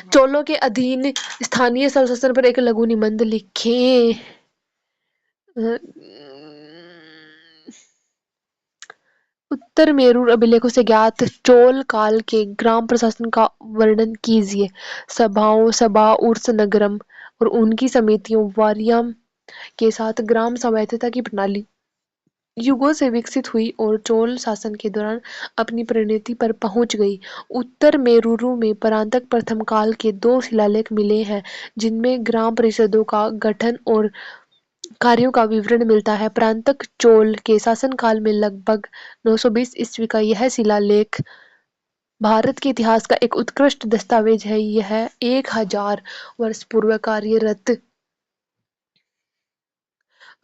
चोलों के अधीन स्थानीय शासन पर एक लघु निबंध लिखें। उत्तर मेरूर अभिलेखों से ज्ञात चोल काल के ग्राम प्रशासन का वर्णन कीजिए। सभाओं, सभा उर्स नगरम और उनकी समितियों वार्याम के साथ ग्राम स्वायत्तता की प्रणाली युगों से विकसित हुई और चोल शासन के दौरान अपनी परिणति पर पहुंच गई। उत्तर मेरूरू में परांतक प्रथम काल के 2 शिलालेख मिले हैं जिनमें ग्राम परिषदों का गठन और कार्यों का विवरण मिलता है। परांतक चोल के शासनकाल में लगभग 920 ईस्वी का यह शिलालेख भारत के इतिहास का एक उत्कृष्ट दस्तावेज है। यह 1000 वर्ष पूर्व कार्यरत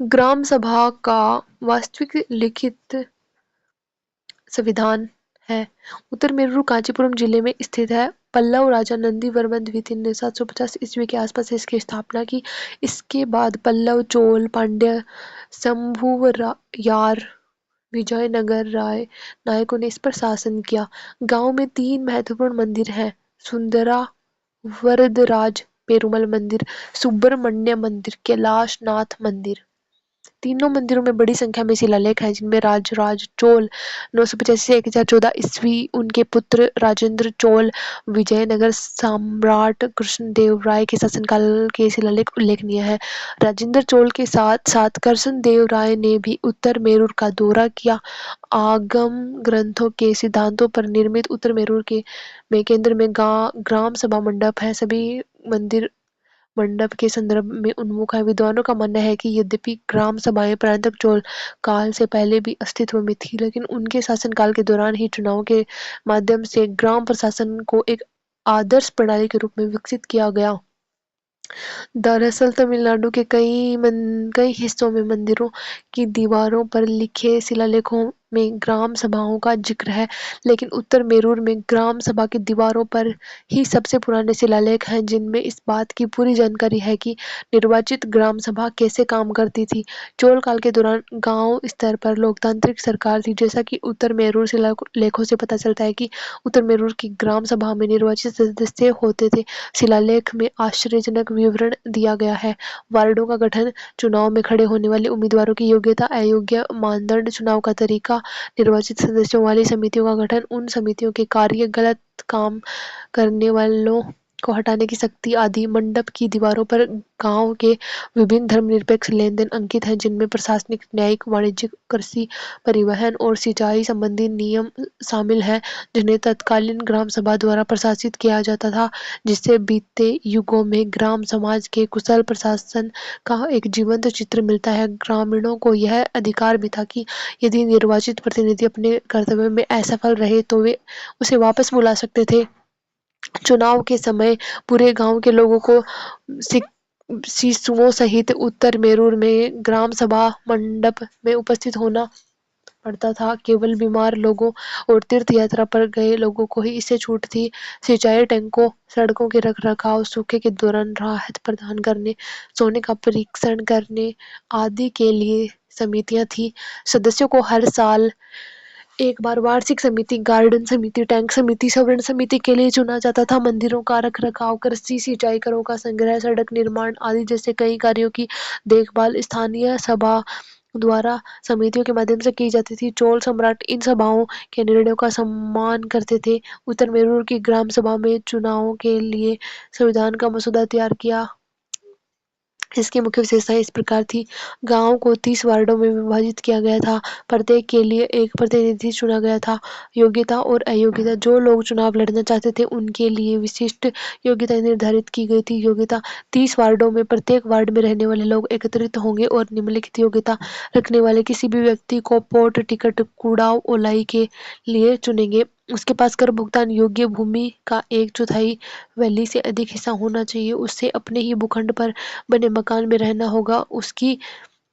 ग्राम सभा का वास्तविक लिखित संविधान है। उत्तर मेरूर कांचीपुरम जिले में स्थित है। पल्लव राजा नंदीवर्मन द्वितीय ने 750 ईस्वी के आसपास इसकी स्थापना की। इसके बाद पल्लव, चोल, पांड्य, शंभुवरायर, विजयनगर राय नायकों ने इस पर शासन किया। गांव में 3 महत्वपूर्ण मंदिर हैं: सुंदरा वरदराज पेरुमल मंदिर, सुब्रमण्य मंदिर, कैलाश नाथ मंदिर। तीनों मंदिरों में बड़ी संख्या में शिलालेख हैं जिनमें राजराज चोल 985 से 1014 ईस्वी, उनके पुत्र राजेंद्र चोल, विजयनगर सम्राट कृष्णदेव राय के शासनकाल के शिलालेख उल्लेखनीय हैं। राजेंद्र चोल के साथ साथ कृष्णदेव राय ने भी उत्तर मेरूर का दौरा किया। आगम ग्रंथों के सिद्धांतों पर निर्मित उत्तर मेरूर में केंद्र में ग्राम सभा मंडप है। सभी मंदिर मंडप के संदर्भ में उन्मुख है। विद्वानों का मानना है कि यद्यपि ग्राम सभाएं परांतक चोल काल से पहले भी अस्तित्व में थी, लेकिन उनके शासनकाल के दौरान ही चुनाव के माध्यम से ग्राम प्रशासन को एक आदर्श प्रणाली के रूप में विकसित किया गया। दरअसल तमिलनाडु के कई हिस्सों में मंदिरों की दीवारों पर लिखे शिलालेखों में ग्राम सभाओं का जिक्र है, लेकिन उत्तर मेरूर में ग्राम सभा की दीवारों पर ही सबसे पुराने शिलालेख हैं जिनमें इस बात की पूरी जानकारी है कि निर्वाचित ग्राम सभा कैसे काम करती थी। चोल काल के दौरान गांव स्तर पर लोकतांत्रिक सरकार थी। जैसा कि उत्तर मेरूर शिलालेखों से पता चलता है कि उत्तर मेरूर की ग्राम सभा में निर्वाचित सदस्य होते थे। शिलालेख में आश्चर्यजनक विवरण दिया गया है। वार्डों का गठन, चुनाव में खड़े होने वाले उम्मीदवारों की योग्यता, अयोग्य मानदंड, चुनाव का तरीका, निर्वाचित सदस्यों वाली समितियों का गठन, उन समितियों के कार्य, गलत काम करने वालों को हटाने की शक्ति आदि। मंडप की दीवारों पर गांव के विभिन्न धर्मनिरपेक्ष लेनदेन अंकित हैं जिनमें प्रशासनिक, न्यायिक, वाणिज्यिक, कृषि, परिवहन और सिंचाई संबंधी नियम शामिल हैं जिन्हें तत्कालीन ग्राम सभा द्वारा प्रशासित किया जाता था, जिससे बीते युगों में ग्राम समाज के कुशल प्रशासन का एक जीवंत चित्र मिलता है। ग्रामीणों को यह अधिकार भी था कि यदि निर्वाचित प्रतिनिधि अपने कर्तव्य में असफल रहे तो वे उसे वापस बुला सकते थे। चुनाव के समय पूरे गांव के लोगों को शिशुओं सहित उत्तर मेरूर में ग्राम सभा मंडप में उपस्थित होना पड़ता था। केवल बीमार लोगों और तीर्थ यात्रा पर गए लोगों को ही इससे छूट थी। सिंचाई टैंकों, सड़कों के रखरखाव, सूखे के दौरान राहत प्रदान करने, सोने का परीक्षण करने आदि के लिए समितियां थी। सदस्यों को हर साल एक बार वार्षिक समिति, गार्डन समिति, टैंक समिति, संवरण समिति के लिए चुना जाता था। मंदिरों का रखरखाव, कृषि, सिंचाई, करों का संग्रह, सड़क निर्माण आदि जैसे कई कार्यों की देखभाल स्थानीय सभा द्वारा समितियों के माध्यम से की जाती थी। चोल सम्राट इन सभाओं के निर्णयों का सम्मान करते थे। उत्तर मेरूर की ग्राम सभा में चुनावों के लिए संविधान का मसौदा तैयार किया। इसकी मुख्य विशेषताएं इस प्रकार थी: गांव को 30 वार्डों में विभाजित किया गया था। प्रत्येक के लिए एक प्रतिनिधि चुना गया था। योग्यता और अयोग्यता, जो लोग चुनाव लड़ना चाहते थे उनके लिए विशिष्ट योग्यता निर्धारित की गई थी। योग्यता: 30 वार्डों में प्रत्येक वार्ड में रहने वाले लोग एकत्रित होंगे और निम्नलिखित योग्यता रखने वाले किसी भी व्यक्ति को पोर्ट टिकट कुड़ाव ओलाई के लिए चुनेंगे। उसके पास कर भुगतान योग्य भूमि का 1/4 वैली से अधिक हिस्सा होना चाहिए। उससे अपने ही भूखंड पर बने मकान में रहना होगा। उसकी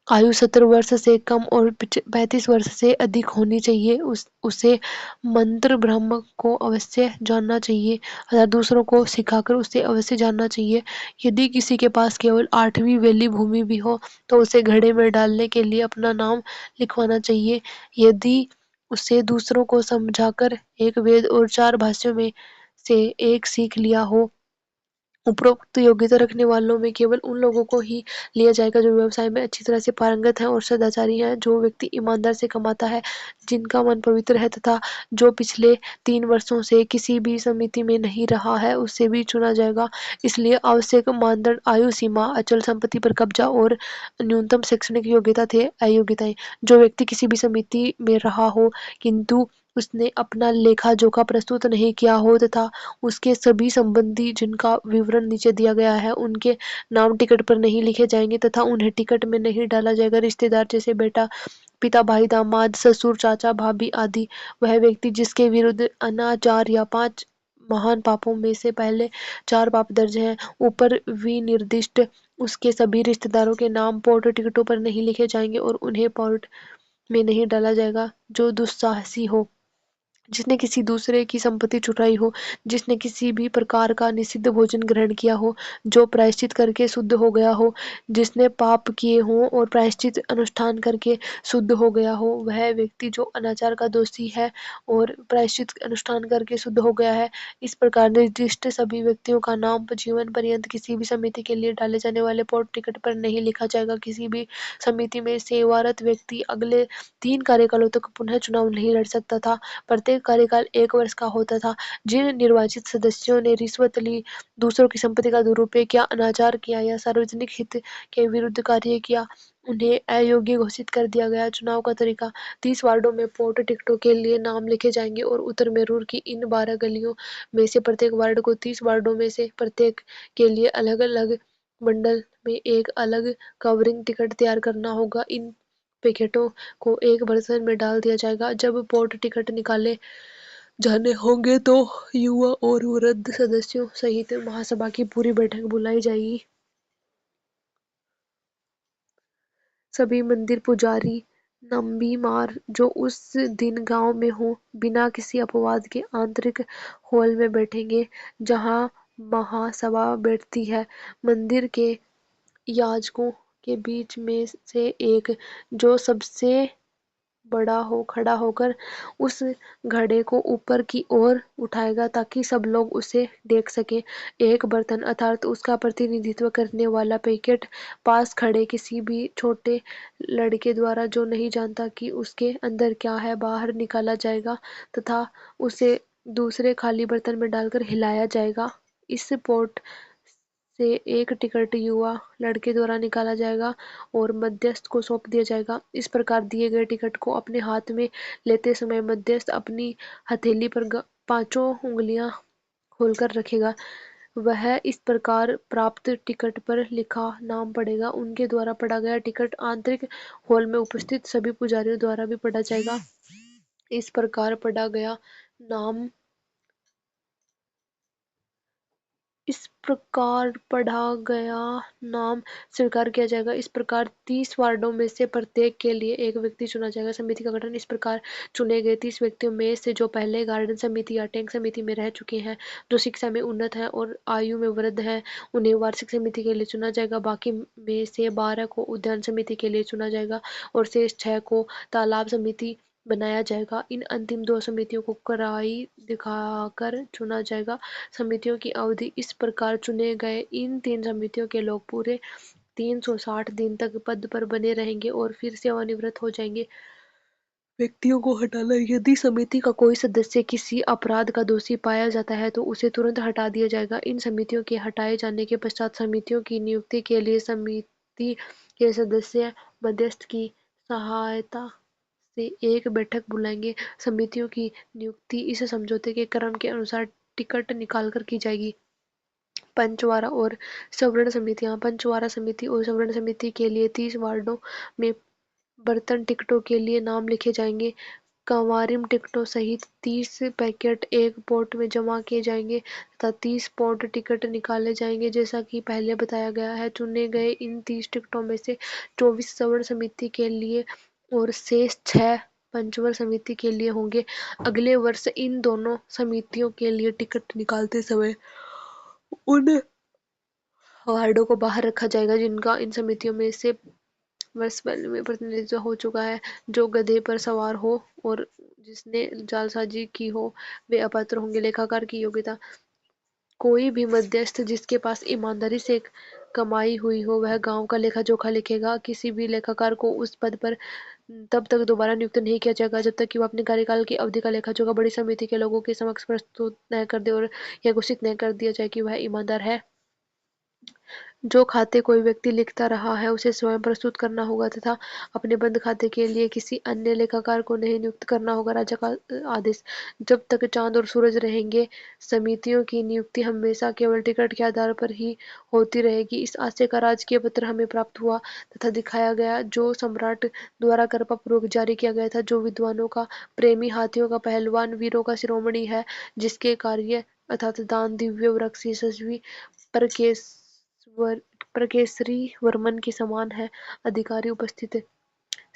आयु 70 वर्ष से कम और 35 वर्ष से अधिक होनी चाहिए। उसे मंत्र ब्रह्म को अवश्य जानना चाहिए अर्थात दूसरों को सिखाकर उसे अवश्य जानना चाहिए। यदि किसी के पास केवल 8वीं वैली भूमि भी हो तो उसे घड़े में डालने के लिए अपना नाम लिखवाना चाहिए। यदि उसे दूसरों को समझाकर एक वेद और 4 भाषाओं में से एक सीख लिया हो उपरोक्त योग्यता रखने वालों में केवल उन लोगों को ही लिया जाएगा जो व्यवसाय में अच्छी तरह से पारंगत हैं और सदाचारी हैं। जो व्यक्ति ईमानदार से कमाता है, जिनका मन पवित्र है तथा जो पिछले 3 वर्षों से किसी भी समिति में नहीं रहा है, उससे भी चुना जाएगा। इसलिए आवश्यक मानदंड आयु सीमा, अचल संपत्ति पर कब्जा और न्यूनतम शैक्षणिक योग्यता थे। अयोग्यताएं: जो व्यक्ति किसी भी समिति में रहा हो किंतु उसने अपना लेखा जोखा प्रस्तुत नहीं किया हो तथा उसके सभी संबंधी जिनका विवरण नीचे दिया गया है उनके नाम टिकट पर नहीं लिखे जाएंगे तथा उन्हें टिकट में नहीं डाला जाएगा। रिश्तेदार जैसे बेटा, पिता, भाई, दामाद, ससुर, चाचा, भाभी आदि। वह व्यक्ति जिसके विरुद्ध अनाचार या 5 महान पापों में से पहले 4 पाप दर्ज हैं, ऊपर विनिर्दिष्ट उसके सभी रिश्तेदारों के नाम पोर्ट टिकटों पर नहीं लिखे जाएंगे और उन्हें पोर्ट में नहीं डाला जाएगा। जो दुस्साहसी हो, जिसने किसी दूसरे की संपत्ति चुराई हो, जिसने किसी भी प्रकार का निषिद्ध भोजन ग्रहण किया हो, जो प्रायश्चित करके शुद्ध हो गया हो, जिसने पाप किए हों और प्रायश्चित अनुष्ठान करके शुद्ध हो गया हो, वह व्यक्ति जो अनाचार का दोषी है और प्रायश्चित अनुष्ठान करके शुद्ध हो गया है। इस प्रकार निर्दिष्ट सभी व्यक्तियों का नाम जीवन पर्यंत किसी भी समिति के लिए डाले जाने वाले पोर्ट टिकट पर नहीं लिखा जाएगा। किसी भी समिति में सेवारत व्यक्ति अगले 3 कार्यकालों तक पुनः चुनाव नहीं लड़ सकता था। प्रत्येक कार्यकाल 1 वर्ष का होता था। जिन निर्वाचित सदस्यों ने रिश्वत ली, दूसरों की संपत्ति का दुरुपयोग किया, अनाचार किया या सार्वजनिक हित के विरुद्ध कार्य किया, उन्हें अयोग्य घोषित कर दिया गया। चुनाव का तरीका: 30 वार्डों में पोर्ट टिकटों के लिए नाम लिखे जाएंगे और उत्तर में रूर की इन 12 गलियों में से प्रत्येक वार्ड को 30 वार्डों में से प्रत्येक के लिए अलग अलग मंडल में एक अलग कवरिंग टिकट तैयार करना होगा। इन पैकेटों को एक बर्तन में डाल दिया जाएगा। जब पोर्ट टिकट निकाले जाने होंगे तो युवा और वृद्ध सदस्यों सहित महासभा की पूरी बैठक बुलाई जाएगी। सभी मंदिर पुजारी नंबीमार जो उस दिन गांव में हो, बिना किसी अपवाद के आंतरिक हॉल में बैठेंगे जहां महासभा बैठती है। मंदिर के याजकों के बीच में से एक, जो सबसे बड़ा हो, खड़ा होकर उस घड़े को ऊपर की ओर उठाएगा ताकि सब लोग उसे देख सकें। एक बर्तन अर्थात उसका प्रतिनिधित्व करने वाला पैकेट पास खड़े किसी भी छोटे लड़के द्वारा, जो नहीं जानता कि उसके अंदर क्या है, बाहर निकाला जाएगा तथा उसे दूसरे खाली बर्तन में डालकर हिलाया जाएगा। इस पोर्ट से एक टिकट युवा लड़के द्वारा निकाला जाएगा और मध्यस्थ को सौंप दिया जाएगा। इस प्रकार दिए गए टिकट को अपने हाथ में लेते समय मध्यस्थ अपनी हथेली पर 5 उंगलियां खोलकर रखेगा। वह इस प्रकार प्राप्त टिकट पर लिखा नाम पढ़ेगा। उनके द्वारा पढ़ा गया टिकट आंतरिक हॉल में उपस्थित सभी पुजारियों द्वारा भी पढ़ा जाएगा। इस प्रकार पढ़ा गया नाम इस प्रकार पढ़ा गया नाम स्वीकार किया जाएगा। इस प्रकार 30 वार्डों में से प्रत्येक के लिए एक व्यक्ति चुना जाएगा। समिति का गठन: इस प्रकार चुने गए 30 व्यक्तियों में से जो पहले गार्डन समिति या टैंक समिति में रह चुके हैं, जो शिक्षा में उन्नत हैं और आयु में वृद्ध हैं, उन्हें वार्षिक समिति के लिए चुना जाएगा। बाकी में से 12 को उद्यान समिति के लिए चुना जाएगा और शेष 6 को तालाब समिति बनाया जाएगा। इन अंतिम 2 समितियों को कराई दिखाकर चुना जाएगा। समितियों की अवधि: इस प्रकार चुने गए इन 3 समितियों के लोग पूरे 360 दिन तक पद पर बने रहेंगे और फिर सेवानिवृत्त हो जाएंगे। व्यक्तियों को हटाना: यदि समिति का कोई सदस्य किसी अपराध का दोषी पाया जाता है तो उसे तुरंत हटा दिया जाएगा। इन समितियों के हटाए जाने के पश्चात समितियों की नियुक्ति के लिए समिति के सदस्य मध्यस्थ की सहायता से एक बैठक बुलाएंगे। समितियों की नियुक्ति इस समझौते के क्रम के अनुसार टिकट निकालकर की जाएगी। पंचवारा और सवर्ण समितियां: पंचवारा समिति और सवर्ण समिति के लिए 30 वार्डों में बर्तन टिकटों के लिए नाम लिखे जाएंगे। कंवारिम टिकटों सहित 30 पैकेट एक पोर्ट में जमा किए जाएंगे तथा 30 पोर्ट टिकट निकाले जाएंगे जैसा कि पहले बताया गया है। चुने गए इन 30 टिकटों में से 24 सवर्ण समिति के लिए और शेष 6 पंचवर समिति के लिए होंगे। अगले वर्ष इन दोनों समितियों के लिए टिकट निकालते समय उन वार्डों को बाहर रखा जाएगा जिनका इन समितियों में से वर्ष पहले में प्रतिनिधित्व हो चुका है। जो गधे पर सवार हो और जिसने जालसाजी की हो वे अपात्र होंगे। लेखाकार की योग्यता: کوئی بھی مدھیستھ جس کے پاس ایمانداری سے کمائی ہوئی ہو وہ گاؤں کا لیکھا جوکھا لکھے گا۔ کسی بھی لیکھاکار کو اس پد پر تب تک دوبارہ نیوکت نہیں کیا جائے گا جب تک کہ وہ اپنے کاریہ کی اودھی کا لیکھا جوکھا بڑی سمیتی کے لوگوں کے سمکش پرستوت نہ کر دے اور یہ گھوشت نہ کر دیا جائے کہ وہ ایماندار ہے۔ جو کھاتے کوئی ویکتی لکھتا رہا ہے اسے سوئم پرستوت کرنا ہوگا تتھا اپنے بند کھاتے کے لیے کسی انیہ لیکھاکار کو نہیں نیوکت کرنا ہوگا۔ راجا کا آدیش: جب تک چاند اور سورج رہیں گے سمیتیوں کی نیوکتی ہمیشہ کیول ٹکٹ کے آدھار پر ہی ہوتی رہے گی۔ اس آشے کا راجکیہ پتر ہمیں پراپت ہوا تتھا دکھایا گیا جو سمراٹ دوارا کرپا پوروک جاری کیا گیا تھا، جو ودوانوں کا پریمی، ہاتھیوں کا پہلوان، ویروں کا شرومنی ہے، جس کے کاریہ ارتھات دان، دیویہ ورکش، یشسوی پرکیسری ورمن کے سمان ہیں۔ ادھیکاری اپستھت: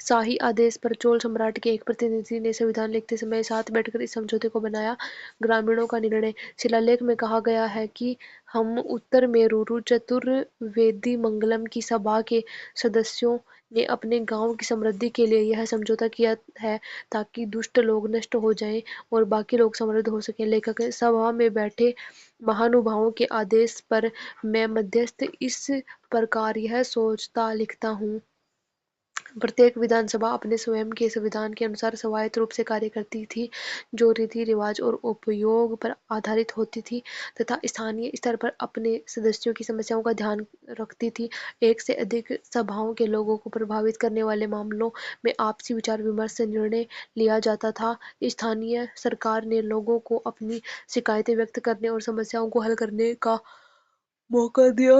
شاہی آدیش پر چول سمراٹ کے ایک پرتینidھی نے سویدھان لکھتے سمے ساتھ بیٹھ کر اس سمجھوتے کو بنایا۔ گرامینوں کا نرنے: شیلالیکھ میں کہا گیا ہے کہ ہم اتر میرورو چترویدی منگلم کی سبھا کے سدسیوں نے اپنے گاؤں کی سمردھی کے لیے یہ سمجھوتا کیا ہے تاکہ دشٹ لوگ نشٹ ہو جائیں اور باقی لوگ سمردھ ہو سکیں۔ لیکھک: سبھا میں بیٹھے مہانبھاؤں کے آدیش پر میں مدھیستھ اس پرکار یہ سوچتا لکھتا ہوں۔ پرتیک ودھان سبھا اپنے سوئم کے سویدھان کے انوسار سوایت روپ سے کاریہ کرتی تھی، جو ریتی رواج اور اپیوگ پر آدھارت ہوتی تھی تتھا استھانیہ استر پر اپنے سدسیوں کی سمسیاؤں کا دھیان رکھتی تھی۔ ایک سے ادھک سبھاؤں کے لوگوں کو پربھاوت کرنے والے معاملوں میں آپسی وچار ومرش سے نرنے لیا جاتا تھا۔ استھانیہ سرکار نے لوگوں کو اپنی شکایتیں ویکت کرنے اور سمسیاؤں کو حل کرنے کا موقع دیا۔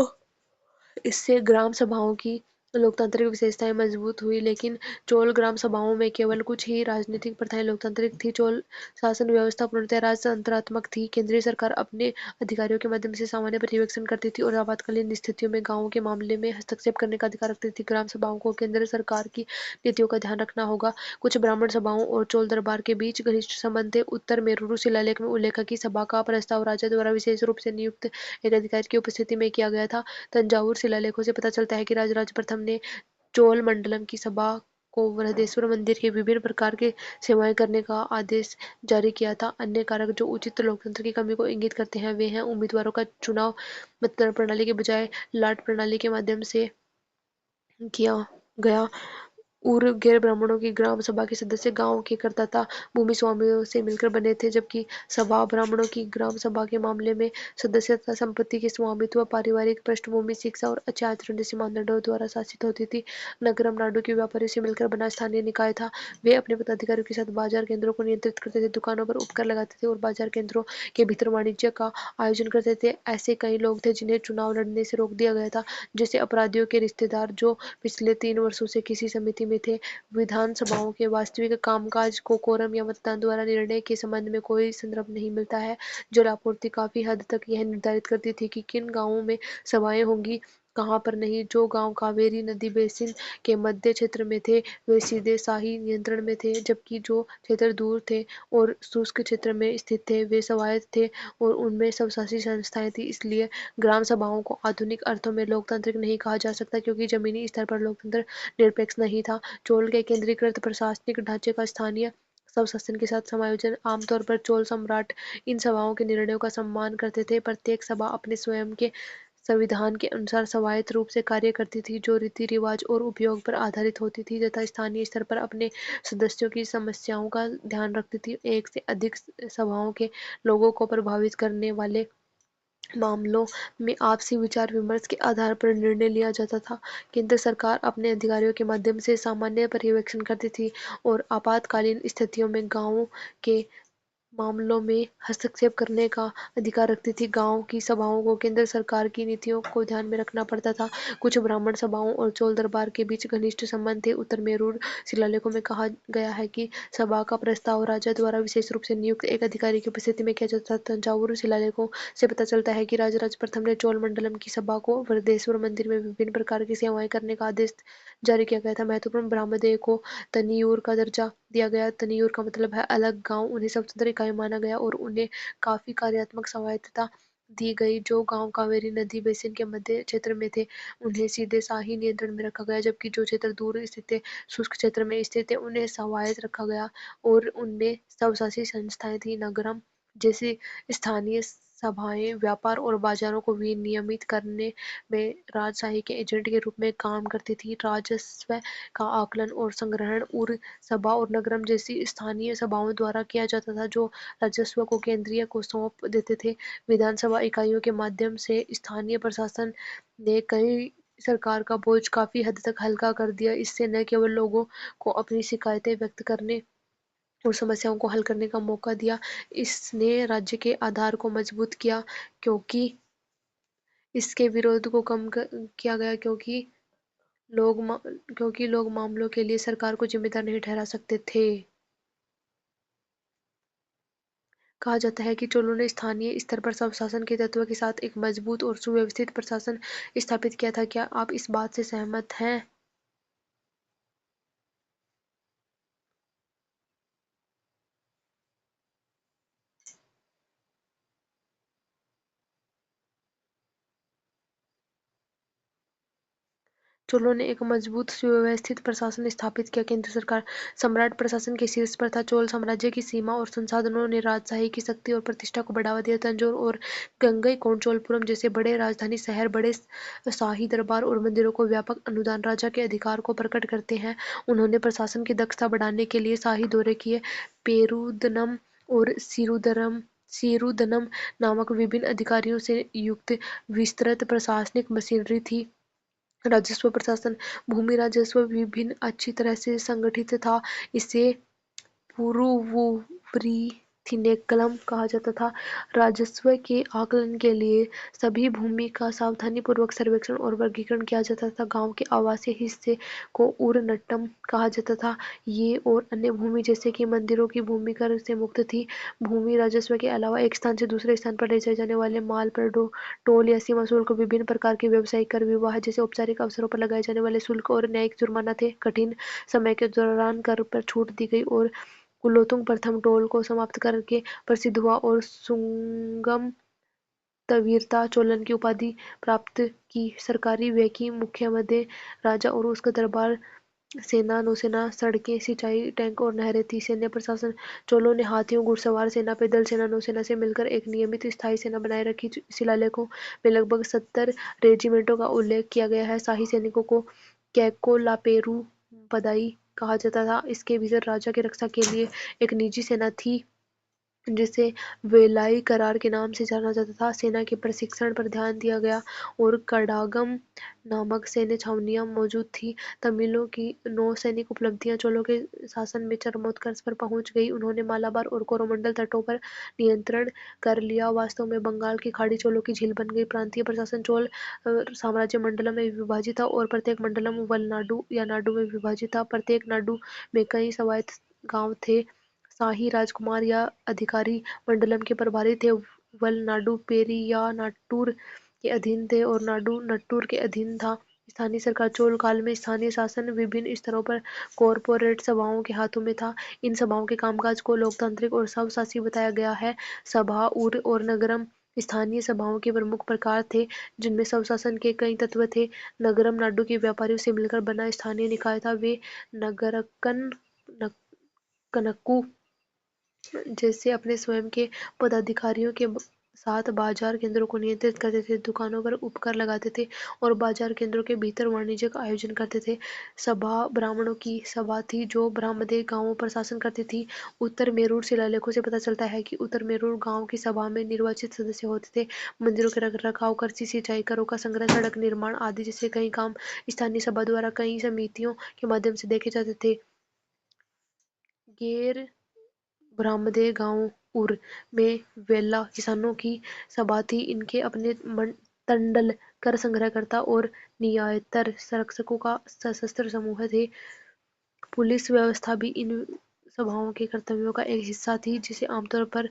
اس سے گرام سبھاؤں کی لوکتانترک وشیشتائیں مضبوط ہوئیں، لیکن چول گرام سبھاؤں میں کیول کچھ ہی راجنیتک پرتھائیں لوکتانترک تھیں۔ چول شاسن ویوستھا پورنتঃ راجتنتراتمک تھی۔ کیندریہ سرکار اپنے ادھیکاریوں کے مادھیم سے سامانیہ پریویکشن کرتی تھی اور آپاتکالین استھتیوں میں گاؤں کے معاملے میں ہستکشیپ کرنے کا ادھیکار رکھتی تھی۔ گرام سبھاؤں کو کیندر سرکار کی نیتیوں کا دھیان رکھنا ہوگا۔ کچھ برہمن سبھاؤں اور چول دربار کے بیچ گھنشٹ سمبندھ تھے۔ اتر میرورو شیلالیکھ میں الیکھ ہے کہ سبھا کا پرستاو راجا دوارا وشیش روپ سے نیوکت ایک ادھیکاری کی اپستھتی میں کیا گیا تھا۔ تنجاور شیلالیکھوں سے پتہ چلتا ہے کہ راجراج پرتھم نے چول منڈلم کی سبھا کو ورہدیسور مندر کے وبھن پرکار کے سیوائیں کرنے کا آدیش جاری کیا تھا۔ انیہ کارک جو اچت لوکتنتر کی کمی کو انگت کرتے ہیں وہ ہیں: امیدواروں کا چناؤ متدان پرنالی کے بجائے لاٹ پرنالی کے مادھیم سے کیا گیا اور غیر برہمنوں کی گرام سبھا کے سدسیہ گاؤں کے کرداتا بھومی سوامیوں سے مل کر بنے تھے، جبکہ سبھا برہمنوں کی گرام سبھا کے معاملے میں سدسیہ سمپتی کے سوامیتو، پاریوارک پرشٹھ بھومی، شکشا اور اچھے آچرن جیسے ماندنڈوں دوارا شاست ہوتی تھی۔ نگرم ناڈو کے ویاپاریوں سے مل کر بنا استھانیہ نکائے تھا۔ وہ اپنے پدادھیکاریوں کے ساتھ بازار کیندروں کو نیترت کرتے تھے، دکانوں پر اپکر لگاتے تھے اور بازار کیندروں کے بھیتر وانجیہ کا آیوجن کرتے تھے۔ ایسے کئی لوگ تھے جنہیں چناؤ لڑنے سے روک دیا گیا تھا، جیسے اپرادھیوں کے رشتے دار جو پچھلے 3 برسوں سے کسی سمیتی میں تھے۔ ودھان سبھاؤں کے واستوک کام کاج کو کورم یا متدان دوارا نرنے کے سمبندھ میں کوئی سندربھ نہیں ملتا ہے۔ جل آپورتی کافی حد تک یہ نردھارت کرتی تھی کہ کن گاؤں میں سبھائیں ہوں گی، کہاں پر نہیں۔ جو گاؤں کاویری ندی بیسن کے مدھیہ چھیتر میں تھے وہ سیدھے شاہی نینترن میں تھے، جبکہ جو چھیتر دور تھے اور ششک چھیتر میں استھت تھے وہ سوایت تھے اور ان میں سب شاشی سنستھائیں تھیں۔ اس لیے گرام سبھاؤں کو آدھنک ارتھوں میں لوکتانترک نہیں کہا جا سکتا، کیونکہ زمینی استر پر لوکتنتر نرپیکش نہیں تھا۔ چول کے کیندریکرت پرشاسنک ڈھانچے کا استھانیہ سوشاسن کے ساتھ سمایوجن: عام طور پر چول سمراٹ ان سبھاؤں کے نرنیوں کا سمان کرتے تھے۔ پرتیک سبھا اپنے سوئم کے سویدھان کے انوسار سوایت روپ سے کاریہ کرتی تھی، جو ریتی رواج اور اپیوگ پر آدھارت ہوتی تھی تتھا استھانیہ استر پر اپنے سدسیوں کی سمسیاؤں کا دھیان رکھتی تھی۔ ایک سے ادھک سبھاؤں کے لوگوں کو پربھاوت کرنے والے معاملوں میں آپسی وچار ومرش کے آدھار پر نرنے لیا جاتا تھا۔ کیندر سرکار اپنے ادھیکاریوں کے مادھیم سے سامانیہ پریویکشن کرتی تھی اور آپاتکالین استھتیوں میں گاؤں کے معاملوں میں ہستکشیپ کرنے کا ادھیکار رکھتی تھی۔ گاؤں کی سبھاؤں کو کیندر سرکار کی نیتیوں کو دھیان میں رکھنا پڑتا تھا۔ کچھ برہمن سبھاؤں اور چول دربار کے بیچ گھنشٹ سمبندھ تھے۔ اتر میرور شیلالیکھوں میں کہا گیا ہے کہ سبھا کا پرستاو راجا دوارا وشیش روپ سے نیوکت ایک ادھیکاری کی اپستھتی میں کیا جاتا تھا۔ تنجاور شیلالیکھوں سے پتہ چلتا ہے کہ راجراج پرتھم نے چول منڈلم کی سبھا کو ورہدیسور مندر میں وبھن پرکار کی سیوائیں کرنے کا آدیش جاری کیا گیا تھا۔ مہتوپورن برہمدیہ کو تنیور کا درجہ دیا گیا۔ تنیور کا مطلب ہے الگ گاؤں۔ انہیں سوتنتر اکائی مانا گیا اور انہیں کافی کاریاتمک سوایتتا دی گئی۔ جو گاؤں کاویری ندی بیسن کے مدھیہ چھیتر میں تھے انہیں سیدھے شاہی نینترن میں رکھا گیا، جبکہ جو چھیتر دور استھت تھے، ششک چھیتر میں استھت تھے، انہیں سوایت رکھا گیا اور ان میں سب شاشی سنستھائیں تھیں۔ نگرم جیسے استھانیہ सभाएं व्यापार और बाजारों को विनियमित करने में राजशाही के एजेंट के रूप में काम करती थी। राजस्व का आकलन और संग्रहण उर सभा और नगरम जैसी स्थानीय सभाओं द्वारा किया जाता था, जो राजस्व को केंद्रीय को सौंप देते थे। विधानसभा इकाइयों के माध्यम से स्थानीय प्रशासन ने कई सरकार का बोझ काफी हद तक हल्का कर दिया। इससे न केवल लोगों को अपनी शिकायतें व्यक्त करने और समस्याओं को हल करने का मौका दिया, इसने राज्य के आधार को मजबूत किया, क्योंकि इसके विरोध को किया गया, लोग मा, क्योंकि लोग मामलों के लिए सरकार को जिम्मेदार नहीं ठहरा सकते थे। कहा जाता है कि चोलों ने स्थानीय स्तर पर स्वशासन के तत्व के साथ एक मजबूत और सुव्यवस्थित प्रशासन स्थापित किया था। क्या आप इस बात से सहमत हैं? चोलों ने एक मजबूत सुव्यवस्थित प्रशासन स्थापित किया। केंद्र सरकार सम्राट प्रशासन के शीर्ष पर था। चोल साम्राज्य की सीमा और संसाधनों ने राजशाही की शक्ति और प्रतिष्ठा को बढ़ावा दिया। तंजौर और गंगईकोंड चोलपुरम जैसे बड़े राजधानी शहर बड़े शाही दरबार और मंदिरों को व्यापक अनुदान राजा के अधिकार को प्रकट करते हैं। उन्होंने प्रशासन की दक्षता बढ़ाने के लिए शाही दौरे किए। पेरुदनम और सिरुदनम नामक विभिन्न अधिकारियों से युक्त विस्तृत प्रशासनिक मशीनरी थी। राजस्व प्रशासन भूमि राजस्व विभिन्न अच्छी तरह से संगठित था। इसे पुरुवुप्रीथिनेक्कलम कहा जाता था। राजस्व के आकलन के लिए सभी भूमि का सावधानीपूर्वक सर्वेक्षण और वर्गीकरण किया जाता था। गांव के आवासीय हिस्से को उरनट्टम कहा जाता था। ये और अन्य भूमि जैसे कि मंदिरों की भूमि कर से मुक्त थी। भूमि राजस्व के अलावा एक स्थान से दूसरे स्थान पर ले जाए जाने वाले माल पर टोल या सीमा शुल्क, विभिन्न प्रकार के व्यावसायिक कर, विवाह जैसे औपचारिक अवसरों पर लगाए जाने वाले शुल्क और न्यायिक जुर्माना थे। कठिन समय के दौरान कर पर छूट दी गई और कुलोत्तुंग प्रथम टोल को समाप्त करके प्रसिद्ध हुआ और सुंगम तवीरता चोलन की उपाधि प्राप्त की। सरकारी व्यय की मुख्य मदे राजा और उसका दरबार, सेना, नौसेना, सड़कें, सिंचाई, टैंक और नहरें थी। सैन्य प्रशासन चोलों ने हाथियों, घुड़सवार सेना, पैदल सेना, नौसेना से मिलकर एक नियमित स्थायी सेना बनाए रखी। शिलालेखों में लगभग 70 रेजिमेंटों का उल्लेख किया गया है। शाही सैनिकों को कैकोलापेरू पदाई कहा जाता था। इसके भीतर राजा की रक्षा के लिए एक निजी सेना थी, जिसे वेलाई करार के नाम से जाना जाता था। सेना के प्रशिक्षण पर ध्यान दिया गया और कडागम नामक सैन्य छावनियां मौजूद थी। तमिलों की नौसैनिक उपलब्धियां चोलों के शासन में चरमोत्कर्ष पर पहुंच गई। उन्होंने मालाबार और कोरोमंडल तटों पर नियंत्रण कर लिया। वास्तव में बंगाल की खाड़ी चोलों की झील बन गई। प्रांतीय प्रशासन चोल साम्राज्य मंडलम में विभाजित था और प्रत्येक मंडलम वलनाडु या नाडु में विभाजित था। प्रत्येक नाडु में कई स्वायत्त गांव थे। शाही राजकुमार या अधिकारी मंडलम के प्रभारी थे। वलनाडु पेरियानाटूर के अधीन थे और नाडु नट्टूर के अधीन था। स्थानीय सरकार चोल काल में स्थानीय शासन विभिन्न स्तरों पर कॉरपोरेट सभाओं के हाथों में था। इन सभाओं के कामकाज को लोकतांत्रिक और स्वशासी बताया गया है। सभा उर और नगरम स्थानीय सभाओं के प्रमुख प्रकार थे, जिनमें स्वशासन के कई तत्व थे। नगरम नाडु के व्यापारियों से मिलकर बना स्थानीय निकाय था। वे नगरकन कनक्कू जैसे अपने स्वयं के पदाधिकारियों के साथ बाजार केंद्रों को नियंत्रित करते थे, दुकानों पर उपकर लगाते थे और बाजार केंद्रों के भीतर वाणिज्य का आयोजन करते थे। सभा ब्राह्मणों की सभा थी, जो ब्राह्मदेव गांवों पर शासन करती थी। उत्तर मेरूर शिलालेखों से पता चलता है कि उत्तर मेरूर गांव की सभा में निर्वाचित सदस्य होते थे। मंदिरों के रखरखाव, कृषि, सिंचाई, करों का संग्रह, सड़क निर्माण आदि जैसे कई काम स्थानीय सभा द्वारा कई समितियों के माध्यम से देखे जाते थे। गैर ब्रह्मदेव गांव उर में वेला किसानों की सभा थी। इनके अपने तंडल, कर संग्रहकर्ता और न्यायतर संरक्षकों का सशस्त्र समूह थे। पुलिस व्यवस्था भी इन सभाओं के कर्तव्यों का एक हिस्सा थी, जिसे आमतौर पर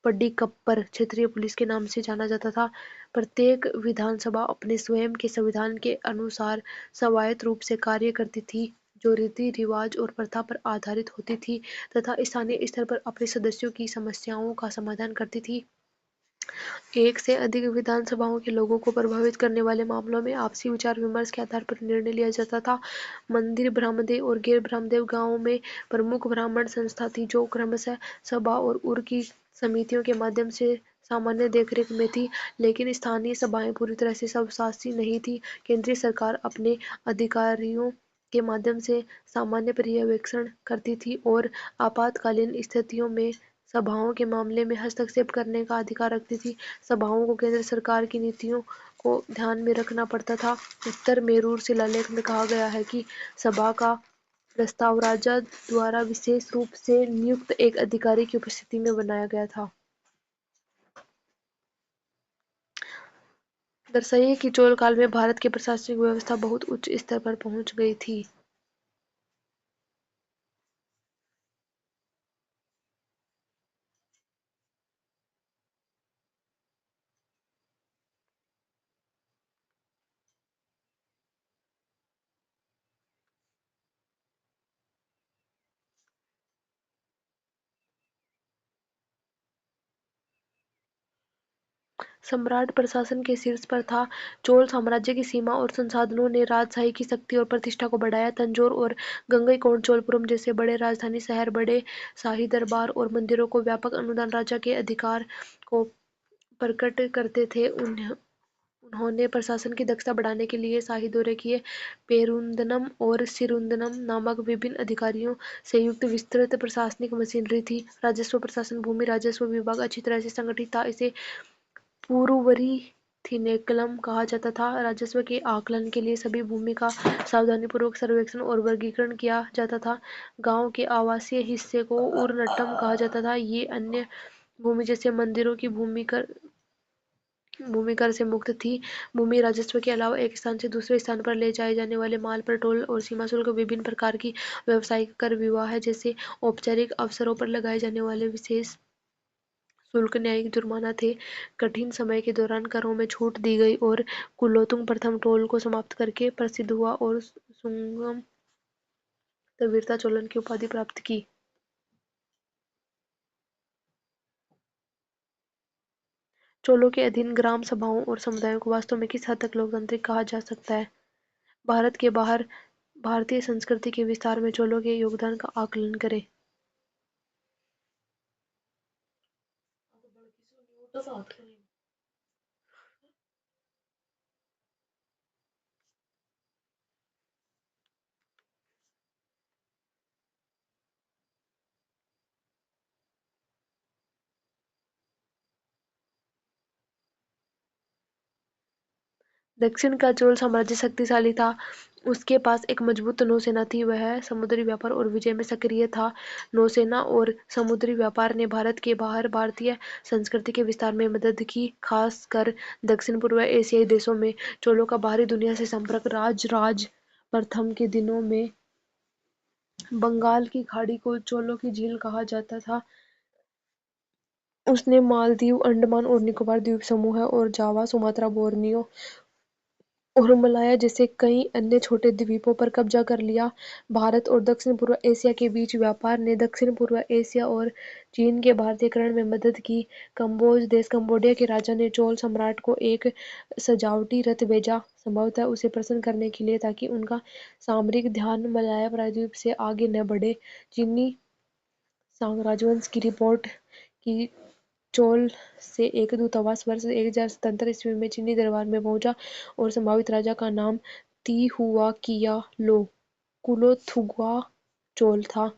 पड्डीकप्पर क्षेत्रीय पुलिस के नाम से जाना जाता था। प्रत्येक विधानसभा अपने स्वयं के संविधान के अनुसार स्वायत्त रूप से कार्य करती थी, जो रीति रिवाज और प्रथा पर आधारित होती थी तथा स्थानीय स्तर पर अपने सदस्यों की समस्याओं का समाधान करती थी। एक से अधिक विधानसभाओं के लोगों को प्रभावित करने वाले मामलों में आपसी विचार विमर्श के आधार पर निर्णय लिया जाता था। मंदिर ब्रह्मदेव और गैर ब्रह्मदेव गांवों में प्रमुख ब्राह्मण संस्था थी, जो क्रमशः सभा और उर की समितियों के माध्यम से सामान्य देखरेख में थी, लेकिन स्थानीय सभाएं पूरी तरह से सबशासी नहीं थीं। केंद्रीय सरकार अपने अधिकारियों के माध्यम से सामान्य पर्यवेक्षण करती थी और आपातकालीन स्थितियों में सभाओं के मामले में हस्तक्षेप करने का अधिकार रखती थी। सभाओं को केंद्र सरकार की नीतियों को ध्यान में रखना पड़ता था। उत्तर मेरूर शिलालेख में कहा गया है कि सभा का प्रस्ताव राजा द्वारा विशेष रूप से नियुक्त एक अधिकारी की उपस्थिति में बनाया गया था। दर्शाइए कि चोल काल में भारत की प्रशासनिक व्यवस्था बहुत उच्च स्तर पर पहुंच गई थी। सम्राट प्रशासन के शीर्ष पर था। चोल साम्राज्य की सीमा और संसाधनों ने राजशाही की शक्ति और प्रतिष्ठा को बढ़ाया। तंजौर और गंगईकोंड चोलपुरम जैसे बड़े राजधानी शहर बड़े शाही दरबार और मंदिरों को व्यापक अनुदान राजा के अधिकार को प्रकट करते थे। उन्होंने प्रशासन की दक्षता बढ़ाने के लिए शाही दौरे किए। पेरुंदनम और सिरुंदनम नामक विभिन्न अधिकारियों से युक्त विस्तृत प्रशासनिक मशीनरी थी। राजस्व प्रशासन भूमि राजस्व विभाग अच्छी तरह से संगठित था। इसे पुरुवरी थिनेक्लम कहा जाता था। राजस्व के आकलन के लिए सभी भूमि का सावधानीपूर्वक सर्वेक्षण और वर्गीकरण किया जाता था। गांव के आवासीय हिस्से को उरनट्टम कहा जाता था। ये अन्य भूमि जैसे मंदिरों की भूमि कर से मुक्त थी। भूमि राजस्व के अलावा एक स्थान से दूसरे स्थान पर ले जाए जाने वाले माल पर टोल और सीमा शुल्क, विभिन्न प्रकार की व्यावसायिक कर, विवाह जैसे औपचारिक अवसरों पर लगाए जाने वाले विशेष शुल्क, न्यायिक जुर्माना थे। कठिन समय के दौरान करों में छूट दी गई और कुलोतुंग प्रथम टोल को समाप्त करके प्रसिद्ध हुआ और सुंगम वीरता चोलन की उपाधि प्राप्त की। चोलों के अधीन ग्राम सभाओं और समुदायों को वास्तव में किस हद तक लोकतांत्रिक कहा जा सकता है? भारत के बाहर भारतीय संस्कृति के विस्तार में चोलों के योगदान का आकलन करें। दक्षिण का चोल साम्राज्य शक्तिशाली था। उसके पास एक मजबूत नौसेना थी। वह समुद्री व्यापार और विजय में सक्रिय था। नौसेना और समुद्री व्यापार ने भारत के बाहर भारतीय संस्कृति के विस्तार में मदद की, खासकर दक्षिण पूर्व एशियाई देशों में। चोलों का बाहरी दुनिया से संपर्क राज प्रथम के दिनों में बंगाल की खाड़ी को चोलों की झील कहा जाता था। उसने मालदीव, अंडमान और निकोबार द्वीप समूह और जावा, सुमात्रा, बोर्नियो और मलाया जैसे कई अन्य छोटे द्वीपों पर कब्जा कर लिया। भारत और दक्षिण पूर्व एशिया के बीच व्यापार ने दक्षिण पूर्व एशिया और चीन के भारतीयकरण में मदद की। कंबोज देश कंबोडिया के राजा ने चोल सम्राट को एक सजावटी रथ भेजा, संभवतः उसे प्रसन्न करने के लिए ताकि उनका सामरिक ध्यान मलाया प्रायद्वीप से आगे न बढ़े। चीनी सांग राजवंश की रिपोर्ट की चोल से एक दूतावास वर्ष 1077 ईस्वी में चीनी दरबार में पहुंचा और संभावित राजा का नाम तिहुआकियालो कुलोथुंगा चोल था।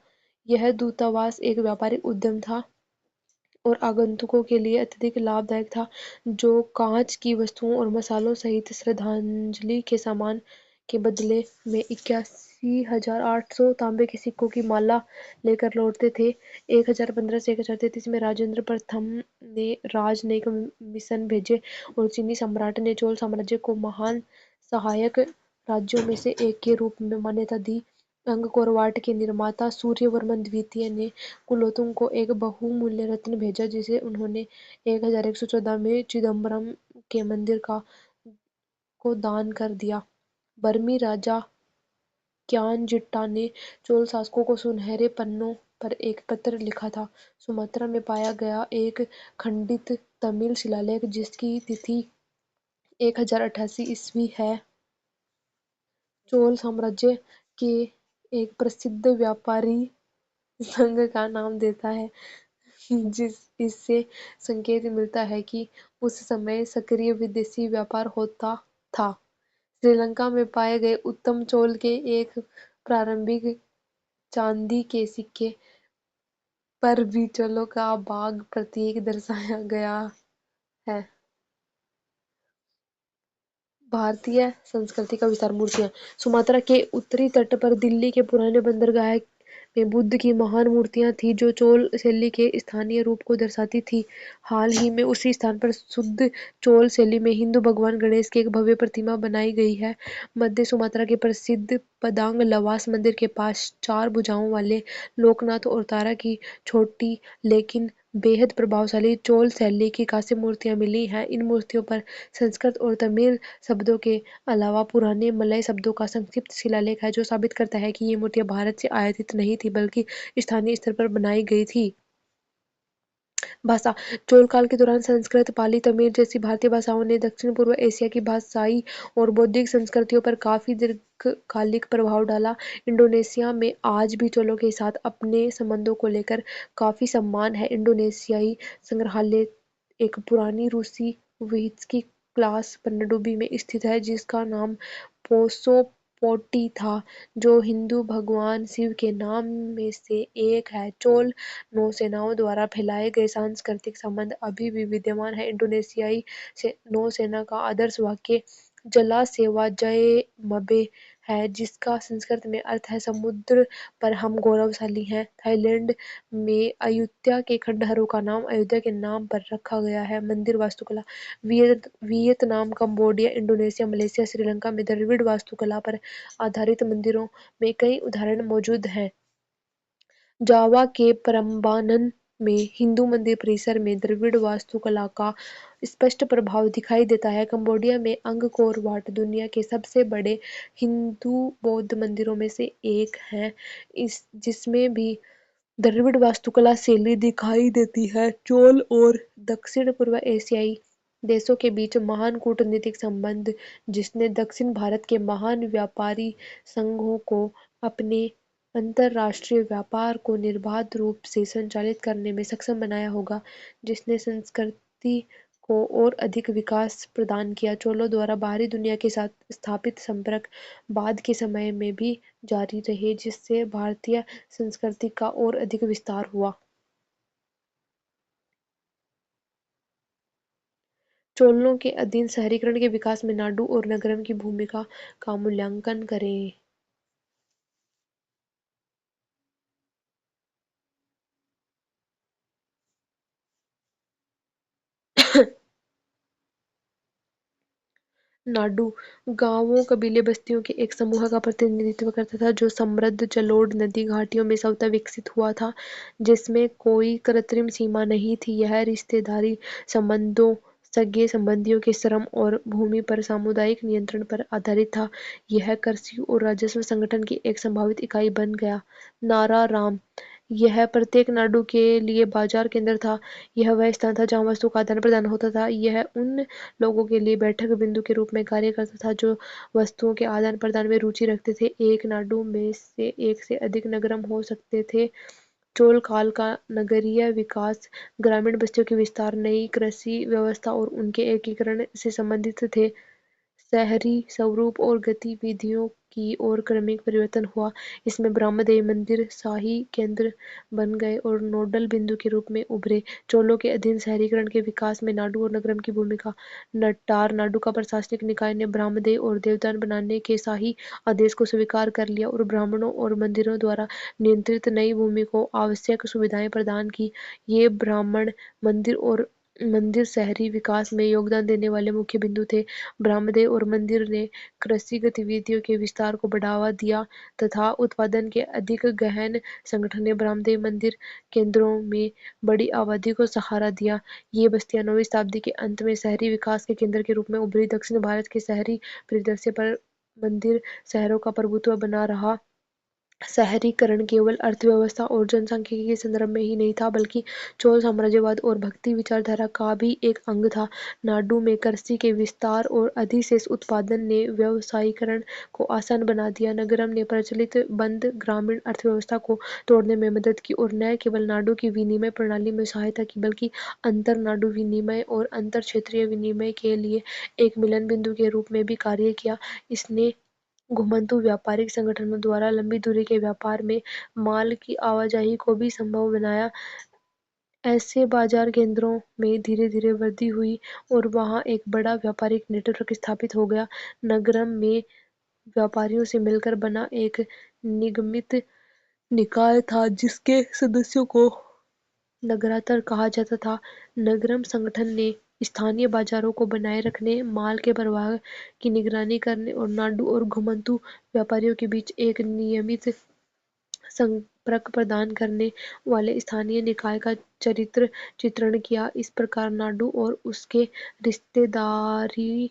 यह दूतावास एक व्यापारिक उद्यम था और आगंतुकों के लिए अत्यधिक लाभदायक था, जो कांच की वस्तुओं और मसालों सहित श्रद्धांजलि के सामान के बदले में 81,800 तांबे के सिक्कों की माला लेकर लौटते थे। 1015 से 1033 में राजेंद्र प्रथम ने राजनयिक मिशन भेजे और चीनी सम्राट ने चोल साम्राज्य को महान सहायक राज्यों में से एक के रूप में मान्यता दी। अंगकोरवाट के निर्माता सूर्यवर्मन द्वितीय ने कुलोतुंग को एक बहुमूल्य रत्न भेजा, जिसे उन्होंने 1114 में चिदम्बरम के मंदिर को दान कर दिया। बर्मी राजा क्यानजिट्टा ने चोल शासकों को सुनहरे पन्नों पर एक पत्र लिखा था। सुमात्रा में पाया गया एक खंडित तमिल शिलालेख, जिसकी तिथि 1088 ईस्वी है, चोल साम्राज्य के एक प्रसिद्ध व्यापारी संघ का नाम देता है। اس سے संकेत मिलता है कि उस समय सक्रिय विदेशी व्यापार होता था। श्रीलंका में पाए गए उत्तम चोल के एक प्रारंभिक चांदी के सिक्के पर भी चोलों का बाग प्रतीक दर्शाया गया है। भारतीय संस्कृति का विस्तार। मूर्तियाँ। सुमात्रा के उत्तरी तट पर दिल्ली के पुराने बंदरगाह में बुद्ध की महान मूर्तियाँ थीं जो चोल शैली के स्थानीय रूप को दर्शाती थीं। हाल ही में उसी स्थान पर शुद्ध चोल शैली में हिंदू भगवान गणेश की एक भव्य प्रतिमा बनाई गई है। मध्य सुमात्रा के प्रसिद्ध पदांग लवास मंदिर के पास 4 भुजाओं वाले लोकनाथ और तारा की छोटी लेकिन बेहद प्रभावशाली चोल शैली की कांस्य मूर्तियाँ मिली हैं। इन मूर्तियों पर संस्कृत और तमिल शब्दों के अलावा पुराने मलय शब्दों का संक्षिप्त शिलालेख है जो साबित करता है कि ये मूर्तियाँ भारत से आयातित नहीं थीं बल्कि स्थानीय स्तर पर बनाई गई थीं। भाषा। चोल काल के दौरान संस्कृत, पाली, तमिल जैसी भारतीय भाषाओं ने दक्षिण पूर्व एशिया की भाषाई और बौद्धिक संस्कृतियों पर काफी दीर्घकालिक प्रभाव डाला। इंडोनेशिया में आज भी चोलों के साथ अपने संबंधों को लेकर काफी सम्मान है। इंडोनेशियाई संग्रहालय एक पुरानी रूसी व्हिस्की क्लास पनडुब्बी में स्थित है जिसका नाम पोसो पोटी था जो हिंदू भगवान शिव के नाम में से एक है। चोल नौसेनाओं द्वारा फैलाए गए सांस्कृतिक संबंध अभी भी विद्यमान है। इंडोनेशियाई नौसेना का आदर्श वाक्य जला सेवा जयमबे है जिसका संस्कृत में अर्थ है समुद्र पर हम गौरवशाली हैं। थाईलैंड में अयुत्या के खंडहरों का नाम अयोध्या के नाम पर रखा गया है। मंदिर वास्तुकला। Vietnam, Cambodia, Indonesia, Malaysia, Sri Lanka में द्रविड़ वास्तुकला पर आधारित मंदिरों में कई उदाहरण मौजूद हैं। जावा के प्रम्बानन में हिंदू मंदिर परिसर में द्रविड़ वास्तुकला का स्पष्ट प्रभाव दिखाई देता है। कंबोडिया में अंगकोर वाट दुनिया के सबसे बड़े हिंदू बौद्ध मंदिरों में से एक है जिसमें भी द्रविड़ वास्तुकला शैली दिखाई देती है। चोल और दक्षिण पूर्व एशियाई देशों के बीच महान कूटनीतिक संबंध जिसने दक्षिण भारत के महान व्यापारी संघों को अपने अंतरराष्ट्रीय व्यापार को निर्बाध रूप से संचालित करने में सक्षम बनाया होगा, जिसने संस्कृति को और अधिक विकास प्रदान किया। चोलों द्वारा बाहरी दुनिया के साथ स्थापित संपर्क बाद के समय में भी जारी रहे, जिससे भारतीय संस्कृति का और अधिक विस्तार हुआ। चोलों के अधीन शहरीकरण के विकास में नाडु और नगरम की भूमिका का मूल्यांकन करें। नाडू गांवों, कबीले, बस्तियों के एक समूह का प्रतिनिधित्व करता था जो समृद्ध जलोढ़ नदी घाटियों में स्वतः विकसित हुआ था, जिसमें कोई कृत्रिम सीमा नहीं थी। यह रिश्तेदारी संबंधों, सगे संबंधियों के श्रम और भूमि पर सामुदायिक नियंत्रण पर आधारित था। यह कृषि और राजस्व संगठन की एक संभावित इकाई बन गया। नारा राम यह प्रत्येक नाडु के लिए बाजार केंद्र था। यह वह स्थान था जहाँ वस्तुओं का आदान प्रदान होता था। यह उन लोगों के लिए बैठक बिंदु के रूप में कार्य करता था जो वस्तुओं के आदान प्रदान में रुचि रखते थे। एक नाडु में से एक से अधिक नगरम हो सकते थे। चोल काल का नगरीय विकास ग्रामीण बस्तियों के विस्तार, नई कृषि व्यवस्था और उनके एकीकरण से संबंधित थे। शहरी स्वरूप और गतिविधियों की ओर क्रमिक परिवर्तन हुआ। इसमें ब्रह्मदेव मंदिर शाही केंद्र बन गए और नोडल बिंदु के रूप में उभरे। चोलों के अधीन शहरीकरण के विकास में नाडु और नगरम की भूमिका। नट्टार नाडु का प्रशासनिक निकाय ने ब्रह्मदेव और देवदान बनाने के शाही आदेश को स्वीकार कर लिया और ब्राह्मणों और मंदिरों द्वारा नियंत्रित नई भूमि को आवश्यक सुविधाएं प्रदान की। ये ब्राह्मण मंदिर और मंदिर शहरी विकास में योगदान देने वाले मुख्य बिंदु थे। ब्रह्मदेव और मंदिर ने कृषि गतिविधियों के विस्तार को बढ़ावा दिया तथा उत्पादन के अधिक गहन संगठन ने ब्रह्मदेव मंदिर केंद्रों में बड़ी आबादी को सहारा दिया। ये बस्तियां 9वीं शताब्दी के अंत में शहरी विकास के केंद्र के रूप में उभरी। दक्षिण भारत के शहरी परिदृश्य पर मंदिर शहरों का प्रभुत्व बना रहा। शहरीकरण केवल अर्थव्यवस्था और जनसांख्यिकी के संदर्भ में ही नहीं था, बल्कि चोल साम्राज्यवाद और भक्ति विचारधारा का भी एक अंग था। नाडु में कृषि के विस्तार और अधिशेष उत्पादन ने व्यवसायीकरण को आसान बना दिया। नगरम ने प्रचलित बंद ग्रामीण अर्थव्यवस्था को तोड़ने में मदद की और न केवल नाडु की विनिमय प्रणाली में सहायता की, बल्कि अंतर नाडु विनिमय और अंतर क्षेत्रीय विनिमय के लिए एक मिलन बिंदु के रूप में भी कार्य किया। इसने घुमंतू व्यापारिक संगठनों द्वारा लंबी दूरी के व्यापार में माल की आवाजाही को भी संभव बनाया। ऐसे बाजार केंद्रों में धीरे धीरे वृद्धि हुई और वहां एक बड़ा व्यापारिक नेटवर्क स्थापित हो गया। नगरम में व्यापारियों से मिलकर बना एक निगमित निकाय था जिसके सदस्यों को नगरातर कहा जाता था। नगरम संगठन ने स्थानीय बाजारों को बनाए रखने, माल के प्रवाह की निगरानी करने और नाडु और घुमंतू व्यापारियों के बीच एक नियमित संपर्क प्रदान करने वाले स्थानीय निकाय का चरित्र चित्रण किया। इस प्रकार नाडु और उसके रिश्तेदारी